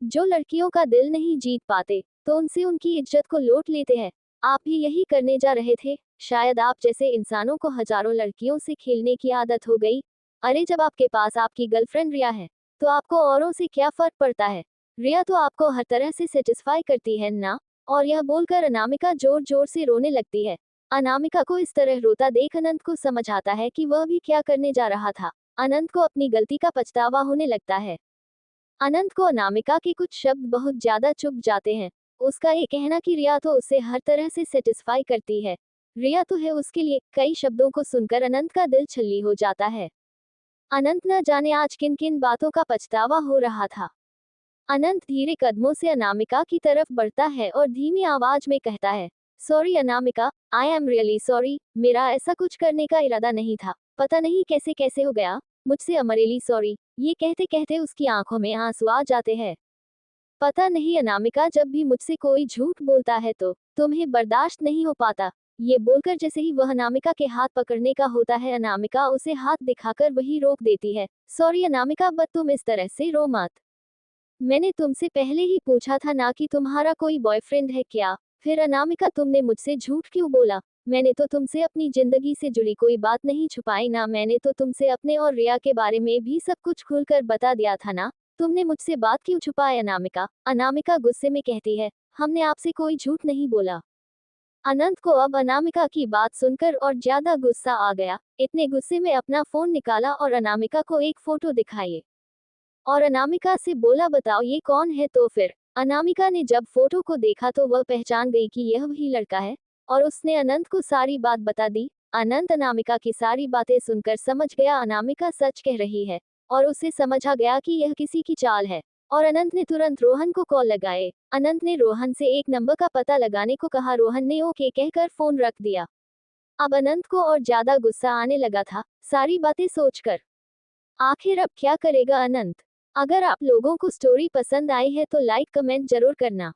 जो लड़कियों का दिल नहीं जीत पाते तो उनसे उनकी इज्जत को लूट लेते हैं। आप भी यही करने जा रहे थे। शायद आप जैसे इंसानों को हजारों लड़कियों से खेलने की आदत हो गई। अरे जब आपके पास आपकी गर्लफ्रेंड रिया है तो आपको औरों से क्या फर्क पड़ता है? रिया तो आपको हर तरह से सेटिस्फाई करती है ना। और यह बोलकर अनामिका जोर जोर से रोने लगती है। अनामिका को इस तरह रोता देख अनंत को समझ आता है कि वह भी क्या करने जा रहा था। अनंत को अपनी गलती का पछतावा होने लगता है। अनंत को अनामिका के कुछ शब्द बहुत ज्यादा चुभ जाते हैं। उसका ये कहना कि रिया तो उसे हर तरह से सेटिस्फाई करती है, रिया तो है उसके लिए, कई शब्दों को सुनकर अनंत का दिल छल्ली हो जाता है। अनंत न जाने आज किन किन बातों का पछतावा हो रहा था। अनंत धीरे कदमों से अनामिका की तरफ बढ़ता है और धीमी आवाज में कहता है, sorry Anamika, I am really sorry, मेरा ऐसा कुछ करने का इरादा नहीं था, पता नहीं कैसे कैसे हो गया, मुझसे अमरेली सॉरी। ये कहते कहते उसकी आंखों में आंसू आ जाते हैं। पता नहीं अनामिका, जब भी मुझसे कोई झूठ बोलता है तो तुम्हें बर्दाश्त नहीं हो पाता। ये बोलकर जैसे ही वह अनामिका के हाथ पकड़ने का होता है, अनामिका उसे हाथ दिखाकर वही रोक देती है। सॉरी अनामिका, बट तुम इस तरह से रो मत। मैंने तुमसे पहले ही पूछा था ना कि तुम्हारा कोई बॉयफ्रेंड है क्या। फिर अनामिका, तुमने मुझसे झूठ क्यों बोला? मैंने तो तुमसे अपनी जिंदगी से जुड़ी कोई बात नहीं छुपाई ना, मैंने तो तुमसे अपने और रिया के बारे में भी सब कुछ खुलकर बता दिया था ना, तुमने मुझसे बात क्यों छुपाए? अनामिका अनामिका गुस्से में कहती है, हमने आपसे कोई झूठ नहीं बोला। अनंत को अब अनामिका की बात सुनकर और ज्यादा गुस्सा आ गया। इतने गुस्से में अपना फोन निकाला और अनामिका को एक फोटो दिखाई और अनामिका से बोला, बताओ ये कौन है? तो फिर अनामिका ने जब फोटो को देखा तो वह पहचान गई कि यह वही लड़का है और उसने अनंत को सारी बात बता दी। अनंत अनामिका की सारी बातें सुनकर समझ गया अनामिका सच कह रही है और उसे समझ आ गया कि यह किसी की चाल है और अनंत ने तुरंत रोहन को कॉल लगाए। अनंत ने रोहन से एक नंबर का पता लगाने को कहा, रोहन ने ओके कहकर फोन रख दिया। अब अनंत को और ज्यादा गुस्सा आने लगा था सारी बातें सोचकर। आखिर अब क्या करेगा अनंत? अगर आप लोगों को स्टोरी पसंद आई है तो लाइक कमेंट जरूर करना।